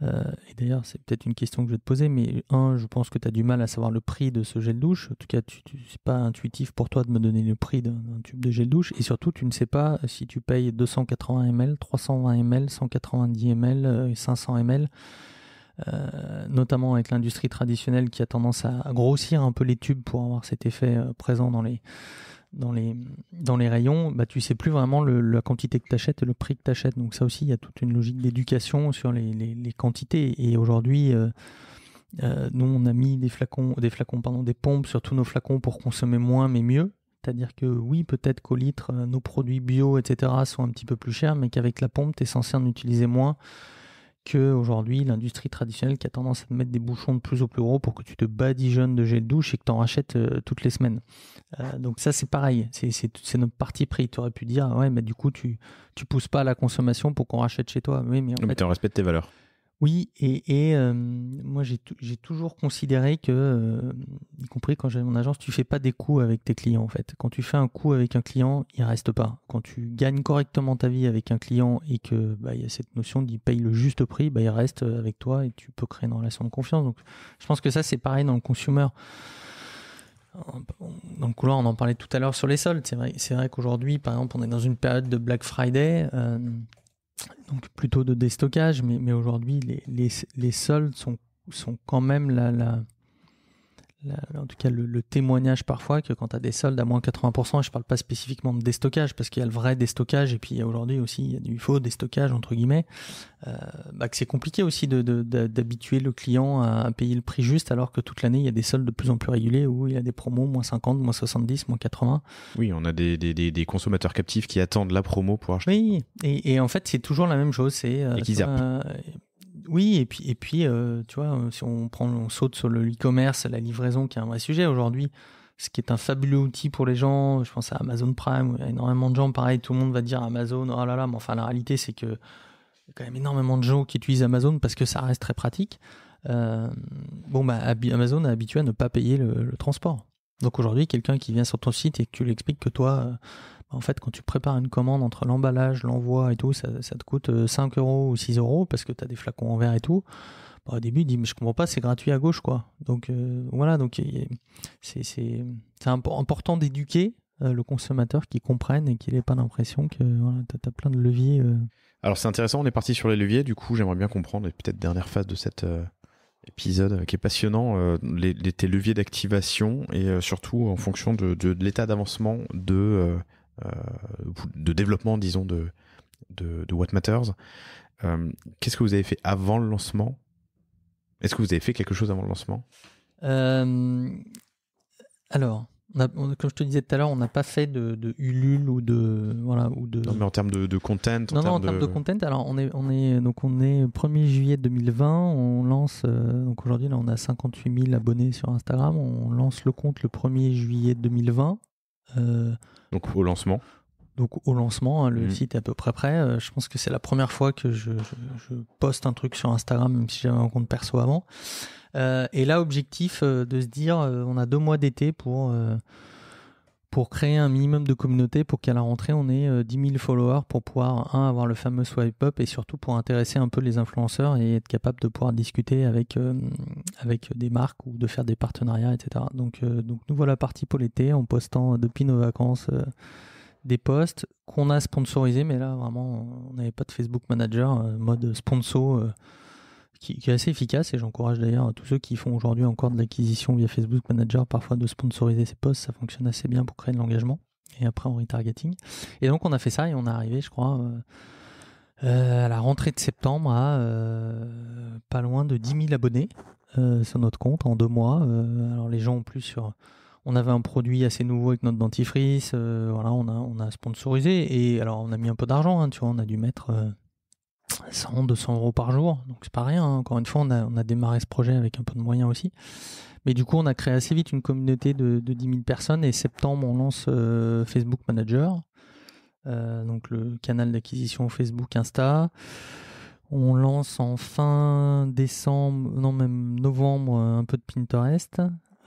Et d'ailleurs, c'est peut-être une question que je vais te poser, mais je pense que tu as du mal à savoir le prix de ce gel douche. En tout cas, c'est pas intuitif pour toi de me donner le prix d'un tube de gel douche. Et surtout, tu ne sais pas si tu payes 280 ml, 320 ml, 190 ml, 500 ml. Notamment avec l'industrie traditionnelle qui a tendance à grossir un peu les tubes pour avoir cet effet présent dans les rayons, tu sais plus vraiment la quantité que tu achètes et le prix que tu achètes. Donc ça aussi, il y a toute une logique d'éducation sur les quantités. Et aujourd'hui, nous, on a mis des pompes sur tous nos flacons pour consommer moins mais mieux. C'est-à-dire que oui, peut-être qu'au litre, nos produits bio, etc. sont un petit peu plus chers, mais qu'avec la pompe, tu es censé en utiliser moins qu'aujourd'hui l'industrie traditionnelle qui a tendance à te mettre des bouchons de plus en plus gros pour que tu te badigeonnes de gel douche et que tu en rachètes toutes les semaines. Donc ça, c'est pareil, c'est notre parti pris. Tu aurais pu dire, ouais, mais du coup, tu pousses pas à la consommation pour qu'on rachète chez toi. Oui, mais mais tu respectes tes valeurs. Oui, et moi j'ai toujours considéré que, y compris quand j'avais mon agence, tu fais pas des coups avec tes clients en fait. Quand tu fais un coup avec un client, il reste pas. Quand tu gagnes correctement ta vie avec un client et que y a cette notion d'il paye le juste prix, il reste avec toi et tu peux créer une relation de confiance. Donc je pense que ça c'est pareil dans le consumer. Dans le couloir, on en parlait tout à l'heure sur les soldes. C'est vrai qu'aujourd'hui, par exemple, on est dans une période de Black Friday. Donc plutôt de déstockage, mais aujourd'hui les soldes sont quand même en tout cas le témoignage parfois que quand tu as des soldes à moins 80%, je parle pas spécifiquement de déstockage parce qu'il y a le vrai déstockage et puis il y a aujourd'hui aussi il y a du faux déstockage entre guillemets, que c'est compliqué aussi d'habituer le client à payer le prix juste alors que toute l'année il y a des soldes de plus en plus réguliers où il y a des promos moins 50, moins 70, moins 80. Oui, on a des consommateurs captifs qui attendent la promo pour acheter. Oui, et en fait c'est toujours la même chose, et qui zappent. Oui, et puis tu vois, si on saute sur le e-commerce, la livraison qui est un vrai sujet aujourd'hui, ce qui est un fabuleux outil pour les gens. Je pense à Amazon Prime, où il y a énormément de gens, pareil, tout le monde va dire Amazon, oh là là, mais enfin la réalité c'est que il y a quand même énormément de gens qui utilisent Amazon parce que ça reste très pratique. Amazon est habitué à ne pas payer le transport. Donc aujourd'hui, quelqu'un qui vient sur ton site et que tu lui expliques que toi... en fait, quand tu prépares une commande entre l'emballage, l'envoi et tout, ça te coûte 5 € ou 6 € parce que tu as des flacons en verre et tout. Au début, il dit, mais je comprends pas, c'est gratuit à gauche, quoi. Donc voilà, donc c'est important d'éduquer le consommateur, qui comprenne et qu'il n'ait pas l'impression que tu as plein de leviers. Alors c'est intéressant, on est parti sur les leviers, du coup j'aimerais bien comprendre, et peut-être dernière phase de cette épisode qui est passionnant, tes leviers d'activation et surtout en fonction de l'état d'avancement de développement, disons, de What Matters. Qu'est-ce que vous avez fait avant le lancement ? Est-ce que vous avez fait quelque chose avant le lancement ? Alors, comme je te disais tout à l'heure, on n'a pas fait de Ulule ou de Non, mais en termes de content. En termes de content. Alors, on est 1er juillet 2020. On lance. Donc aujourd'hui, là, on a 58 000 abonnés sur Instagram. On lance le compte le 1er juillet 2020. Donc au lancement. Donc au lancement, le site est à peu près prêt. Je pense que c'est la première fois que je poste un truc sur Instagram, même si j'avais un compte perso avant. Et là, objectif de se dire, on a 2 mois d'été pour créer un minimum de communauté pour qu'à la rentrée, on ait 10 000 followers pour pouvoir, avoir le fameux swipe up et surtout pour intéresser un peu les influenceurs et être capable de pouvoir discuter avec des marques ou de faire des partenariats, etc. Donc nous voilà partis pour l'été en postant depuis nos vacances des posts qu'on a sponsorisés, mais là vraiment on n'avait pas de Facebook Manager, mode sponsor qui est assez efficace, et j'encourage d'ailleurs tous ceux qui font aujourd'hui encore de l'acquisition via Facebook Manager parfois de sponsoriser ces posts. Ça fonctionne assez bien pour créer de l'engagement et après en retargeting. Et donc on a fait ça et on est arrivé, je crois, à la rentrée de septembre à pas loin de 10 000 abonnés sur notre compte en 2 mois. Alors les gens ont plus on avait un produit assez nouveau avec notre dentifrice, on a sponsorisé, et alors on a mis un peu d'argent, tu vois, on a dû mettre 100, 200 euros par jour, donc c'est pas rien, hein. Encore une fois, on a démarré ce projet avec un peu de moyens aussi, mais du coup on a créé assez vite une communauté de 10 000 personnes, et septembre on lance Facebook Manager, donc le canal d'acquisition Facebook Insta. On lance en fin décembre, non même novembre, un peu de Pinterest.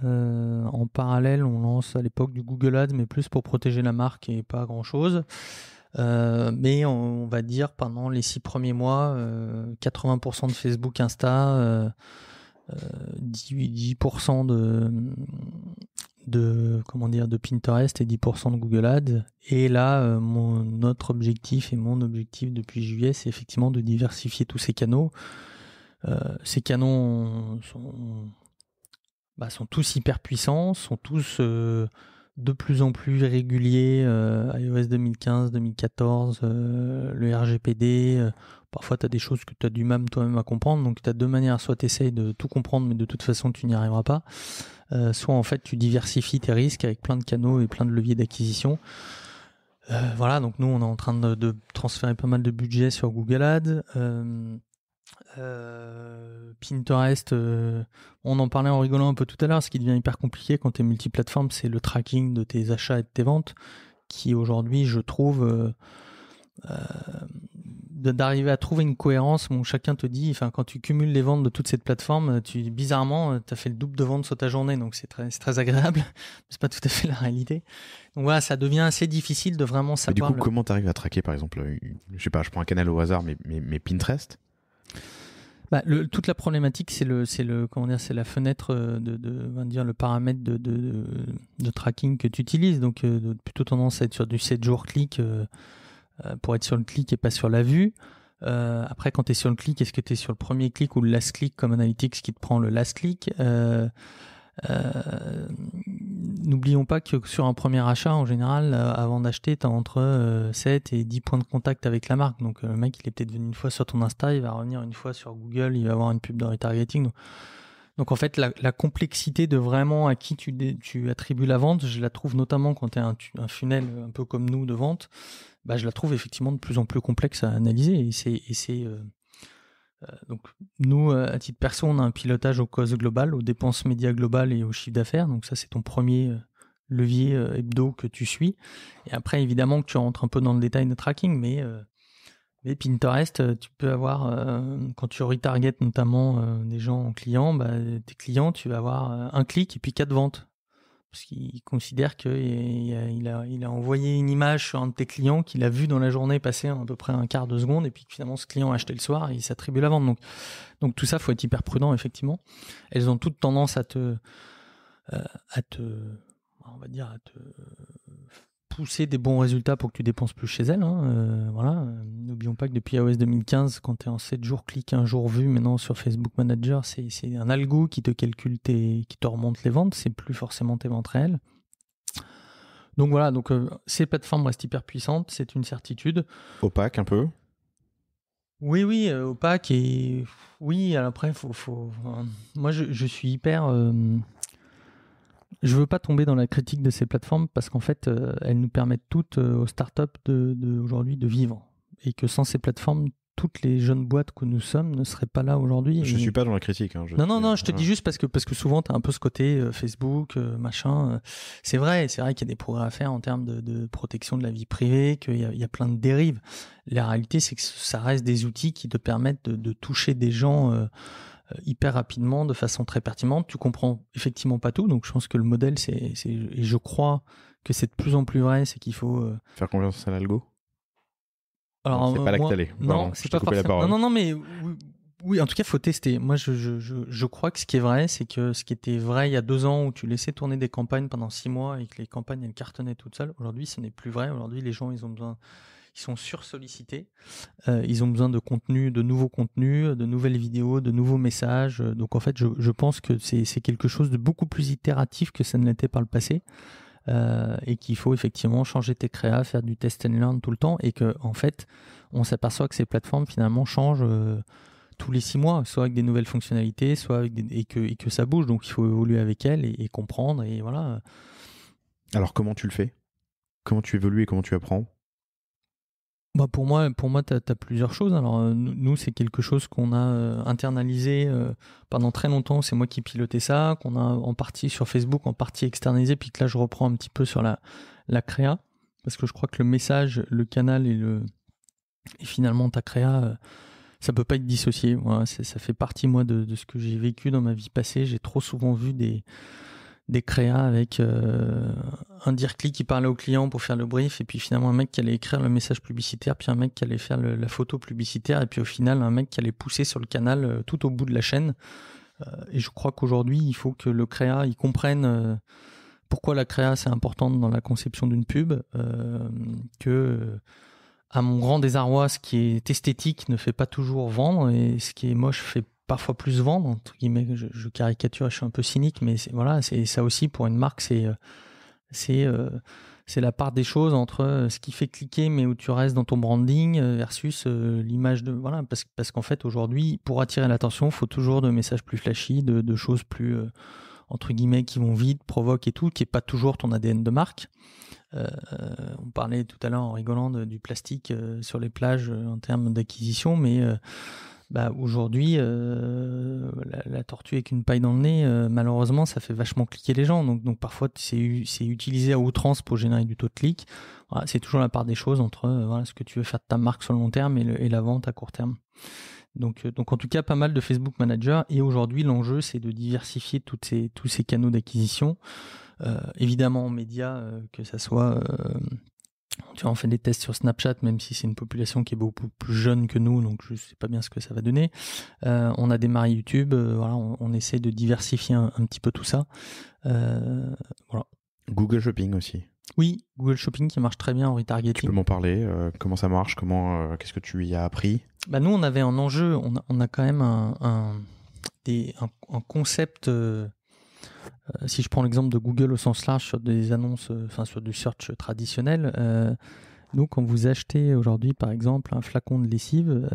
En parallèle, on lance à l'époque du Google Ads, mais plus pour protéger la marque et pas grand-chose. Mais on va dire pendant les 6 premiers mois, 80% de Facebook Insta, 10% de Pinterest et 10% de Google Ads. Et là, notre objectif et mon objectif depuis juillet, c'est effectivement de diversifier tous ces canaux. Ces canaux sont tous hyper puissants, sont tous de plus en plus réguliers, iOS 2015, 2014, le RGPD. Parfois, tu as des choses que tu as du mal toi-même à comprendre. Donc, tu as 2 manières. Soit tu essayes de tout comprendre, mais de toute façon, tu n'y arriveras pas. Soit, en fait, tu diversifies tes risques avec plein de canaux et plein de leviers d'acquisition. Voilà, donc nous, on est en train de transférer pas mal de budget sur Google Ads. Pinterest, on en parlait en rigolant un peu tout à l'heure. Ce qui devient hyper compliqué quand tu es multiplateforme, c'est le tracking de tes achats et de tes ventes, qui aujourd'hui, je trouve, d'arriver à trouver une cohérence. Bon, chacun te dit, quand tu cumules les ventes de toute cette plateforme, bizarrement, tu as fait le double de ventes sur ta journée, donc c'est très agréable. C'est pas tout à fait la réalité. Donc voilà, ça devient assez difficile de vraiment savoir. Mais du coup, comment tu arrives à traquer, par exemple, je sais pas, je prends un canal au hasard, mais Pinterest? Toute la problématique, c'est la fenêtre on va dire le paramètre de tracking que tu utilises. Donc, plutôt tendance à être sur du 7 jours clic pour être sur le clic et pas sur la vue. Après, quand tu es sur le clic, est-ce que tu es sur le premier clic ou le last click comme Analytics qui te prend le last click? N'oublions pas que sur un premier achat, en général, avant d'acheter, tu as entre 7 et 10 points de contact avec la marque. Donc le mec, il est peut-être venu une fois sur ton Insta, il va revenir une fois sur Google, il va avoir une pub de retargeting. Donc en fait, la complexité de vraiment à qui tu attribues la vente, je la trouve notamment quand tu as un funnel un peu comme nous de vente, je la trouve effectivement de plus en plus complexe à analyser. Donc nous, à titre perso, on a un pilotage au cost global, aux dépenses médias globales et au chiffre d'affaires. Donc ça, c'est ton premier levier hebdo que tu suis. Et après, évidemment, que tu rentres un peu dans le détail de tracking, mais Pinterest, tu peux avoir, quand tu retarget notamment des gens en clients, tes clients, tu vas avoir un clic et puis 4 ventes. Parce qu'il considère qu'il a envoyé une image sur un de tes clients qu'il a vu dans la journée passer à peu près un quart de seconde, et puis finalement ce client a acheté le soir et il s'attribue la vente. Donc tout ça, faut être hyper prudent, effectivement. Elles ont toutes tendance à te pousser des bons résultats pour que tu dépenses plus chez elles. Voilà. N'oublions pas que depuis iOS 2015, quand tu es en 7 jours clics, 1 jour vu, maintenant sur Facebook Manager, c'est un algo qui te calcule qui te remonte les ventes, c'est plus forcément tes ventes réelles. Donc voilà, ces plateformes restent hyper puissantes, c'est une certitude. Opaque un peu. Oui, opaque et oui. Après, moi, je suis hyper. Je veux pas tomber dans la critique de ces plateformes parce qu'en fait, elles nous permettent toutes aux startups aujourd'hui de vivre et que sans ces plateformes, toutes les jeunes boîtes que nous sommes ne seraient pas là aujourd'hui. Je suis pas dans la critique. Hein, non, je te dis juste parce que souvent, tu as un peu ce côté Facebook, machin. C'est vrai qu'il y a des progrès à faire en termes de protection de la vie privée, qu'il y a plein de dérives. La réalité, c'est que ça reste des outils qui te permettent de toucher des gens hyper rapidement, de façon très pertinente. Tu comprends effectivement pas tout, donc je pense que le modèle, et je crois que c'est de plus en plus vrai, c'est qu'il faut... faire confiance à l'algo. Alors, c'est pas là que t'allais. Non, c'est pas forcément. Non, mais oui, en tout cas, il faut tester. Moi, je crois que ce qui est vrai, c'est que ce qui était vrai il y a 2 ans où tu laissais tourner des campagnes pendant 6 mois et que les campagnes elles cartonnaient toutes seules, aujourd'hui, ce n'est plus vrai. Aujourd'hui, les gens, ils sont sursollicités. Ils ont besoin de contenu, de nouveaux contenus, de nouvelles vidéos, de nouveaux messages. Donc, en fait, je pense que c'est quelque chose de beaucoup plus itératif que ça ne l'était par le passé. Et qu'il faut effectivement changer tes créas, faire du test and learn tout le temps, et que en fait on s'aperçoit que ces plateformes finalement changent tous les 6 mois, soit avec des nouvelles fonctionnalités, soit avec et que ça bouge, donc il faut évoluer avec elles et comprendre, et voilà. Alors comment tu le fais? Comment tu évolues et comment tu apprends? Bah pour moi, t'as plusieurs choses. Alors nous, c'est quelque chose qu'on a internalisé pendant très longtemps. C'est moi qui pilotais ça, qu'on a en partie sur Facebook, en partie externalisé, puis que là je reprends un petit peu sur la créa, parce que je crois que le message, le canal et finalement ta créa, ça peut pas être dissocié. Voilà, ça fait partie moi de ce que j'ai vécu dans ma vie passée. J'ai trop souvent vu des créas avec un dire-clic qui parlait au client pour faire le brief, et puis finalement un mec qui allait écrire le message publicitaire, puis un mec qui allait faire la photo publicitaire, et puis au final un mec qui allait pousser sur le canal tout au bout de la chaîne. Et je crois qu'aujourd'hui il faut que le créa il comprenne pourquoi la créa c'est importante dans la conception d'une pub, que à mon grand désarroi, ce qui est esthétique ne fait pas toujours vendre, et ce qui est moche fait parfois plus vendre, entre guillemets. Je caricature, je suis un peu cynique, mais c'est ça aussi pour une marque, c'est la part des choses entre ce qui fait cliquer mais où tu restes dans ton branding versus l'image de voilà, parce qu'en fait aujourd'hui, pour attirer l'attention, il faut toujours de messages plus flashy, de choses plus entre guillemets qui vont vite, provoquent et tout, qui est pas toujours ton ADN de marque. On parlait tout à l'heure en rigolant du plastique sur les plages en termes d'acquisition, mais aujourd'hui, la tortue avec une paille dans le nez, malheureusement, ça fait vachement cliquer les gens. Donc parfois, c'est utilisé à outrance pour générer du taux de clic. Voilà, c'est toujours la part des choses entre ce que tu veux faire de ta marque sur le long terme et la vente à court terme. Donc en tout cas, pas mal de Facebook Manager. Et aujourd'hui, l'enjeu, c'est de diversifier tous ces canaux d'acquisition. Évidemment, en médias, que ça soit... tu vois, on fait des tests sur Snapchat, même si c'est une population qui est beaucoup plus jeune que nous, donc je sais pas bien ce que ça va donner. On a démarré YouTube, voilà, on essaie de diversifier un petit peu tout ça. Voilà. Google Shopping aussi. Oui, Google Shopping qui marche très bien en retargeting. Tu peux m'en parler, comment ça marche, qu'est-ce que tu y as appris? Nous, on avait un enjeu, on a quand même un concept... si je prends l'exemple de Google au sens large sur des annonces, sur du search traditionnel, nous, quand vous achetez aujourd'hui, par exemple, un flacon de lessive,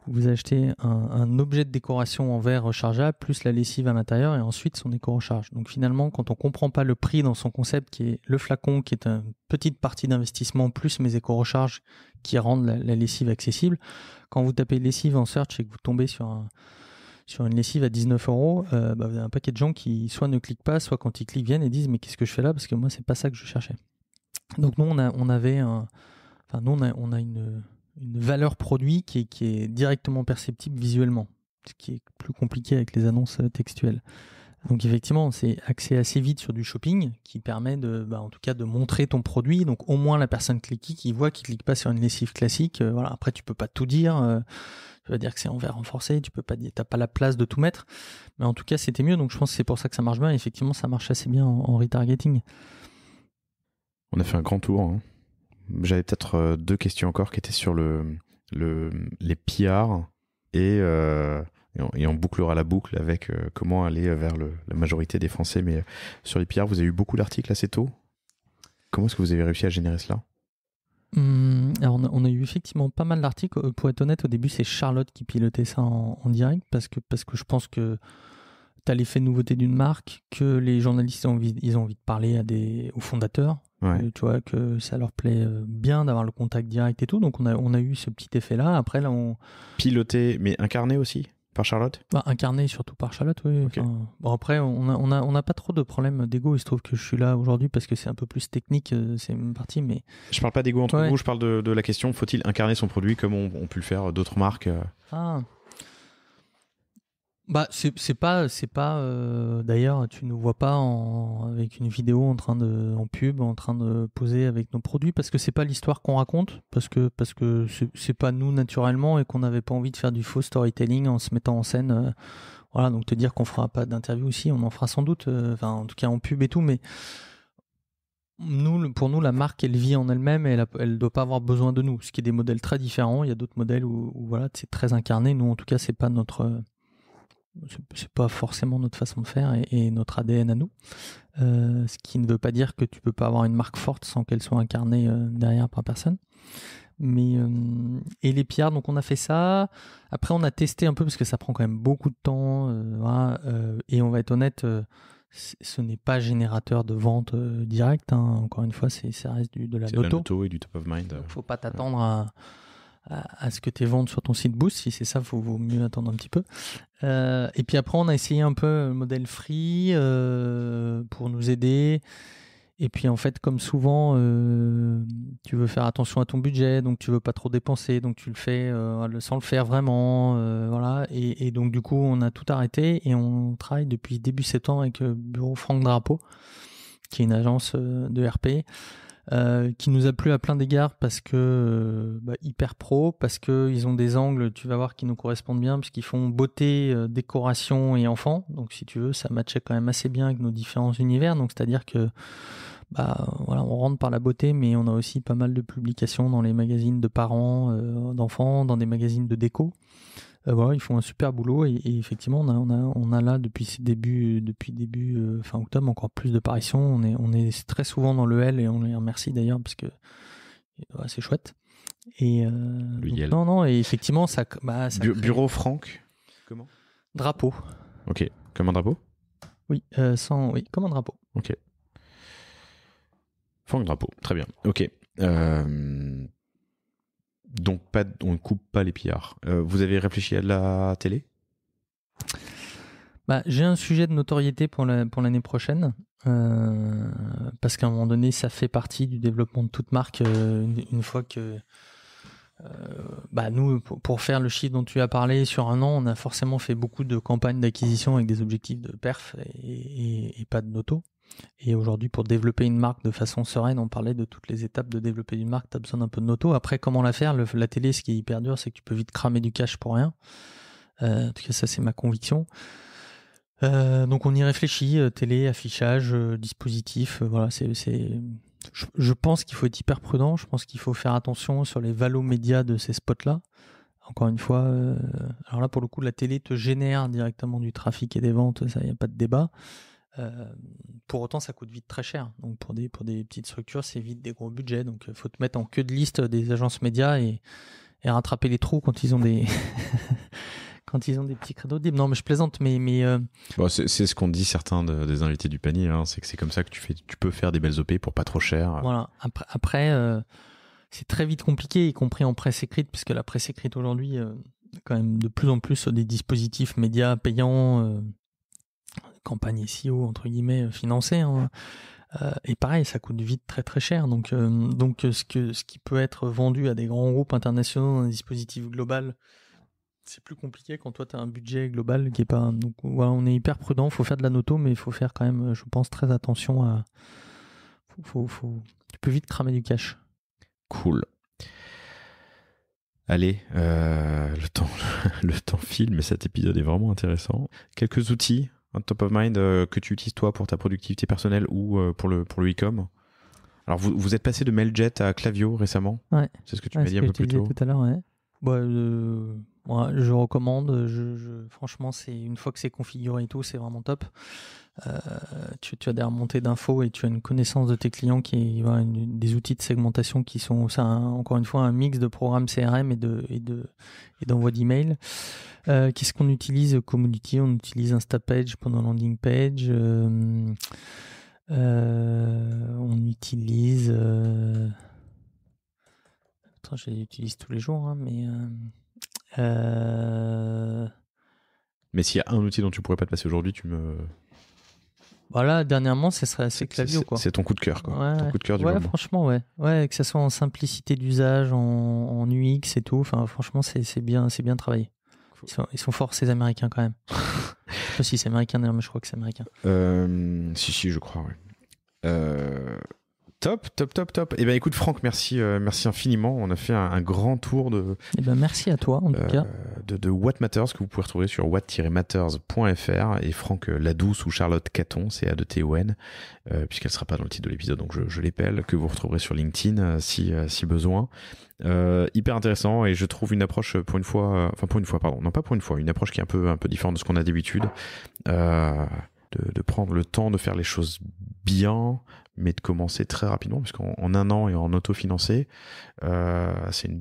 vous achetez un objet de décoration en verre rechargeable, plus la lessive à l'intérieur, et ensuite son éco-recharge. Donc finalement, quand on comprend pas le prix dans son concept, qui est le flacon, qui est une petite partie d'investissement, plus mes éco-recharges qui rendent la lessive accessible, quand vous tapez lessive en search et que vous tombez sur une lessive à 19 €, vous avez un paquet de gens qui soit ne cliquent pas, soit quand ils cliquent viennent et disent mais qu'est-ce que je fais là, parce que moi c'est pas ça que je cherchais. Donc nous on a une valeur produit qui est directement perceptible visuellement, ce qui est plus compliqué avec les annonces textuelles. Donc effectivement, c'est axé assez vite sur du shopping qui permet en tout cas de montrer ton produit. Donc au moins la personne qui voit, qui clique pas sur une lessive classique. Voilà. Après, tu peux pas tout dire. Tu vas dire que c'est en verre renforcé. Tu peux pas dire, t'as pas la place de tout mettre. Mais en tout cas, c'était mieux. Donc je pense que c'est pour ça que ça marche bien. Et effectivement, ça marche assez bien en retargeting. On a fait un grand tour. Hein. J'avais peut-être 2 questions encore qui étaient sur les PR et on bouclera la boucle avec comment aller vers la majorité des Français. Mais sur les PR, vous avez eu beaucoup d'articles assez tôt. Comment est-ce que vous avez réussi à générer cela ? Alors on a eu effectivement pas mal d'articles. Pour être honnête, au début, c'est Charlotte qui pilotait ça en direct parce que je pense que tu as l'effet de nouveauté d'une marque, que les journalistes ils ont envie de parler aux fondateurs. Ouais. Tu vois, que ça leur plaît bien d'avoir le contact direct et tout. Donc on a eu ce petit effet-là. Après, là, Piloté, mais incarné aussi par Charlotte ? Incarné surtout par Charlotte, oui. Okay. Bon, après, on n'a pas trop de problèmes d'ego. Il se trouve que je suis là aujourd'hui parce que c'est un peu plus technique, c'est une partie, mais... Je parle pas d'ego entre vous, je parle de la question, faut-il incarner son produit comme ont pu le faire d'autres marques Bah, c'est pas d'ailleurs, tu nous vois pas avec une vidéo en pub, en train de poser avec nos produits, parce que c'est pas l'histoire qu'on raconte, parce que c'est pas nous naturellement et qu'on n'avait pas envie de faire du faux storytelling en se mettant en scène. Voilà, donc te dire qu'on fera pas d'interview aussi, on en fera sans doute, en tout cas en pub et tout, mais pour nous, la marque, elle vit en elle-même et elle doit pas avoir besoin de nous, ce qui est des modèles très différents. Il y a d'autres modèles où voilà, c'est très incarné. Nous, en tout cas, c'est pas forcément notre façon de faire et notre ADN à nous. Ce qui ne veut pas dire que tu peux pas avoir une marque forte sans qu'elle soit incarnée derrière par personne. Mais et les PR, donc on a fait ça. Après, on a testé un peu parce que ça prend quand même beaucoup de temps. Voilà, et on va être honnête, ce n'est pas générateur de vente directe. Encore une fois, ça reste de la noto. C'est de la noto et du top of mind. Donc, faut pas t'attendre à ce que tes ventes sur ton site boost. Si c'est ça, vaut mieux attendre un petit peu. Et puis après, on a essayé un peu le modèle free pour nous aider. Et puis en fait, comme souvent, tu veux faire attention à ton budget, donc tu veux pas trop dépenser, donc tu le fais sans le faire vraiment, voilà. Et donc du coup, on a tout arrêté et on travaille depuis début septembre avec le bureau Franck Drapeau, qui est une agence de RP. Qui nous a plu à plein d'égards parce que hyper pro, parce que ils ont des angles, tu vas voir, qui nous correspondent bien, puisqu'ils font beauté, décoration et enfants. Donc si tu veux, ça matchait quand même assez bien avec nos différents univers. Donc c'est-à-dire que voilà, on rentre par la beauté, mais on a aussi pas mal de publications dans les magazines de parents, d'enfants, dans des magazines de déco. Voilà, ils font un super boulot et effectivement on a là depuis début fin octobre encore plus de parutions. On est très souvent dans le L et on les remercie d'ailleurs parce que c'est chouette. Et non et effectivement ça bureau Franck, comment ? Drapeau. Ok, comme un drapeau ? Oui, comme un drapeau. Ok. Franck Drapeau, très bien. Ok. Donc on ne coupe pas les pillards. Vous avez réfléchi à la télé ? J'ai un sujet de notoriété pour l'année prochaine, parce qu'à un moment donné, ça fait partie du développement de toute marque. Une fois que nous, pour faire le chiffre dont tu as parlé sur un an, on a forcément fait beaucoup de campagnes d'acquisition avec des objectifs de perf et pas de noto. Et aujourd'hui, pour développer une marque de façon sereine, on parlait de toutes les étapes de développer une marque, tu as besoin d'un peu de noto. Après, comment la faire ? La télé, ce qui est hyper dur, c'est que tu peux vite cramer du cash pour rien. En tout cas, ça, c'est ma conviction. Donc, on y réfléchit. Télé, affichage, dispositif. Voilà, je pense qu'il faut être hyper prudent. Je pense qu'il faut faire attention sur les valos médias de ces spots-là. Encore une fois, alors là, pour le coup, la télé te génère directement du trafic et des ventes. Ça, il n'y a pas de débat. Pour autant, ça coûte vite très cher. Donc pour des petites structures, c'est vite des gros budgets. Donc il faut te mettre en queue de liste des agences médias et rattraper les trous quand ils ont des quand ils ont des petits créneaux. Non, mais je plaisante, mais c'est ce qu'ont dit certains des invités du panier. Hein, c'est que c'est comme ça que tu peux faire des belles OP pour pas trop cher. Voilà. Après c'est très vite compliqué, y compris en presse écrite, puisque la presse écrite aujourd'hui, quand même de plus en plus sur des dispositifs médias payants. Campagne SEO entre guillemets financée, hein. Et pareil, ça coûte vite très très cher. Donc ce qui peut être vendu à des grands groupes internationaux dans un dispositif global, c'est plus compliqué quand toi tu as un budget global qui est pas. Donc voilà, on est hyper prudent, faut faire de la noto, mais il faut faire quand même, je pense, très attention à. Tu peux vite cramer du cash. Cool. Allez, le temps file, mais cet épisode est vraiment intéressant. Quelques outils top of mind que tu utilises toi pour ta productivité personnelle ou pour le e-com. Alors, vous êtes passé de Mailjet à Klaviyo récemment. Ouais. C'est ce que tu m'as dit un peu plus tôt. Tout à l'heure, ouais. Moi, je recommande. Franchement, une fois que c'est configuré et tout, c'est vraiment top. Tu as des remontées d'infos et tu as une connaissance de tes clients des outils de segmentation qui sont, encore une fois, un mix de programmes CRM et d'envoi d'email. Qu'est-ce qu'on utilise comme outil? On utilise Instapage pendant landing page. On utilise... je les utilise tous les jours, hein, mais... Mais s'il y a un outil dont tu pourrais pas te passer aujourd'hui, tu me... Voilà, dernièrement, c'est Klaviyo, quoi. C'est ton coup de cœur, quoi. Ouais, ton coup de cœur du moment. Franchement, ouais. Ouais, que ça soit en simplicité d'usage, en UX et tout. Enfin, franchement, c'est bien travaillé. Ils sont forts, ces Américains, quand même. Je sais pas si c'est américain, d'ailleurs, mais je crois que c'est américain. Si, je crois, oui. Top. Eh ben, écoute, Franck, merci infiniment. On a fait un grand tour de... Eh ben, merci à toi, en tout cas. De What Matters, que vous pouvez retrouver sur what-matters.fr. Et Franck Ladouce ou Charlotte Caton, c'est A-D-T-O-N, puisqu'elle ne sera pas dans le titre de l'épisode, donc je l'épelle, que vous retrouverez sur LinkedIn si besoin. Hyper intéressant, et je trouve une approche une approche qui est un peu différente de ce qu'on a d'habitude. De prendre le temps de faire les choses bien, mais de commencer très rapidement, parce qu'en un an et en autofinancé, c'est une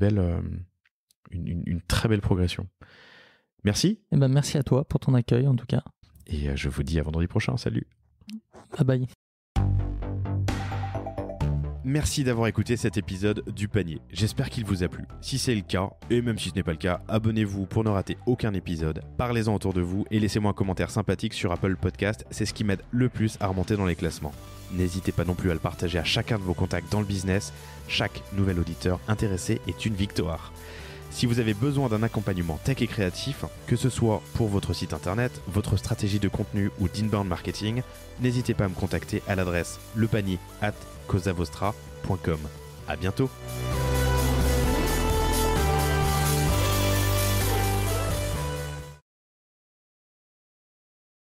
très belle progression. Merci. Eh ben, merci à toi pour ton accueil, en tout cas. Et je vous dis à vendredi prochain. Salut. Bye bye. Merci d'avoir écouté cet épisode du panier. J'espère qu'il vous a plu. Si c'est le cas, et même si ce n'est pas le cas, abonnez-vous pour ne rater aucun épisode. Parlez-en autour de vous et laissez-moi un commentaire sympathique sur Apple Podcast. C'est ce qui m'aide le plus à remonter dans les classements. N'hésitez pas non plus à le partager à chacun de vos contacts dans le business. Chaque nouvel auditeur intéressé est une victoire. Si vous avez besoin d'un accompagnement tech et créatif, que ce soit pour votre site internet, votre stratégie de contenu ou d'inbound marketing, n'hésitez pas à me contacter à l'adresse lepanier@cosavostra.com. À bientôt.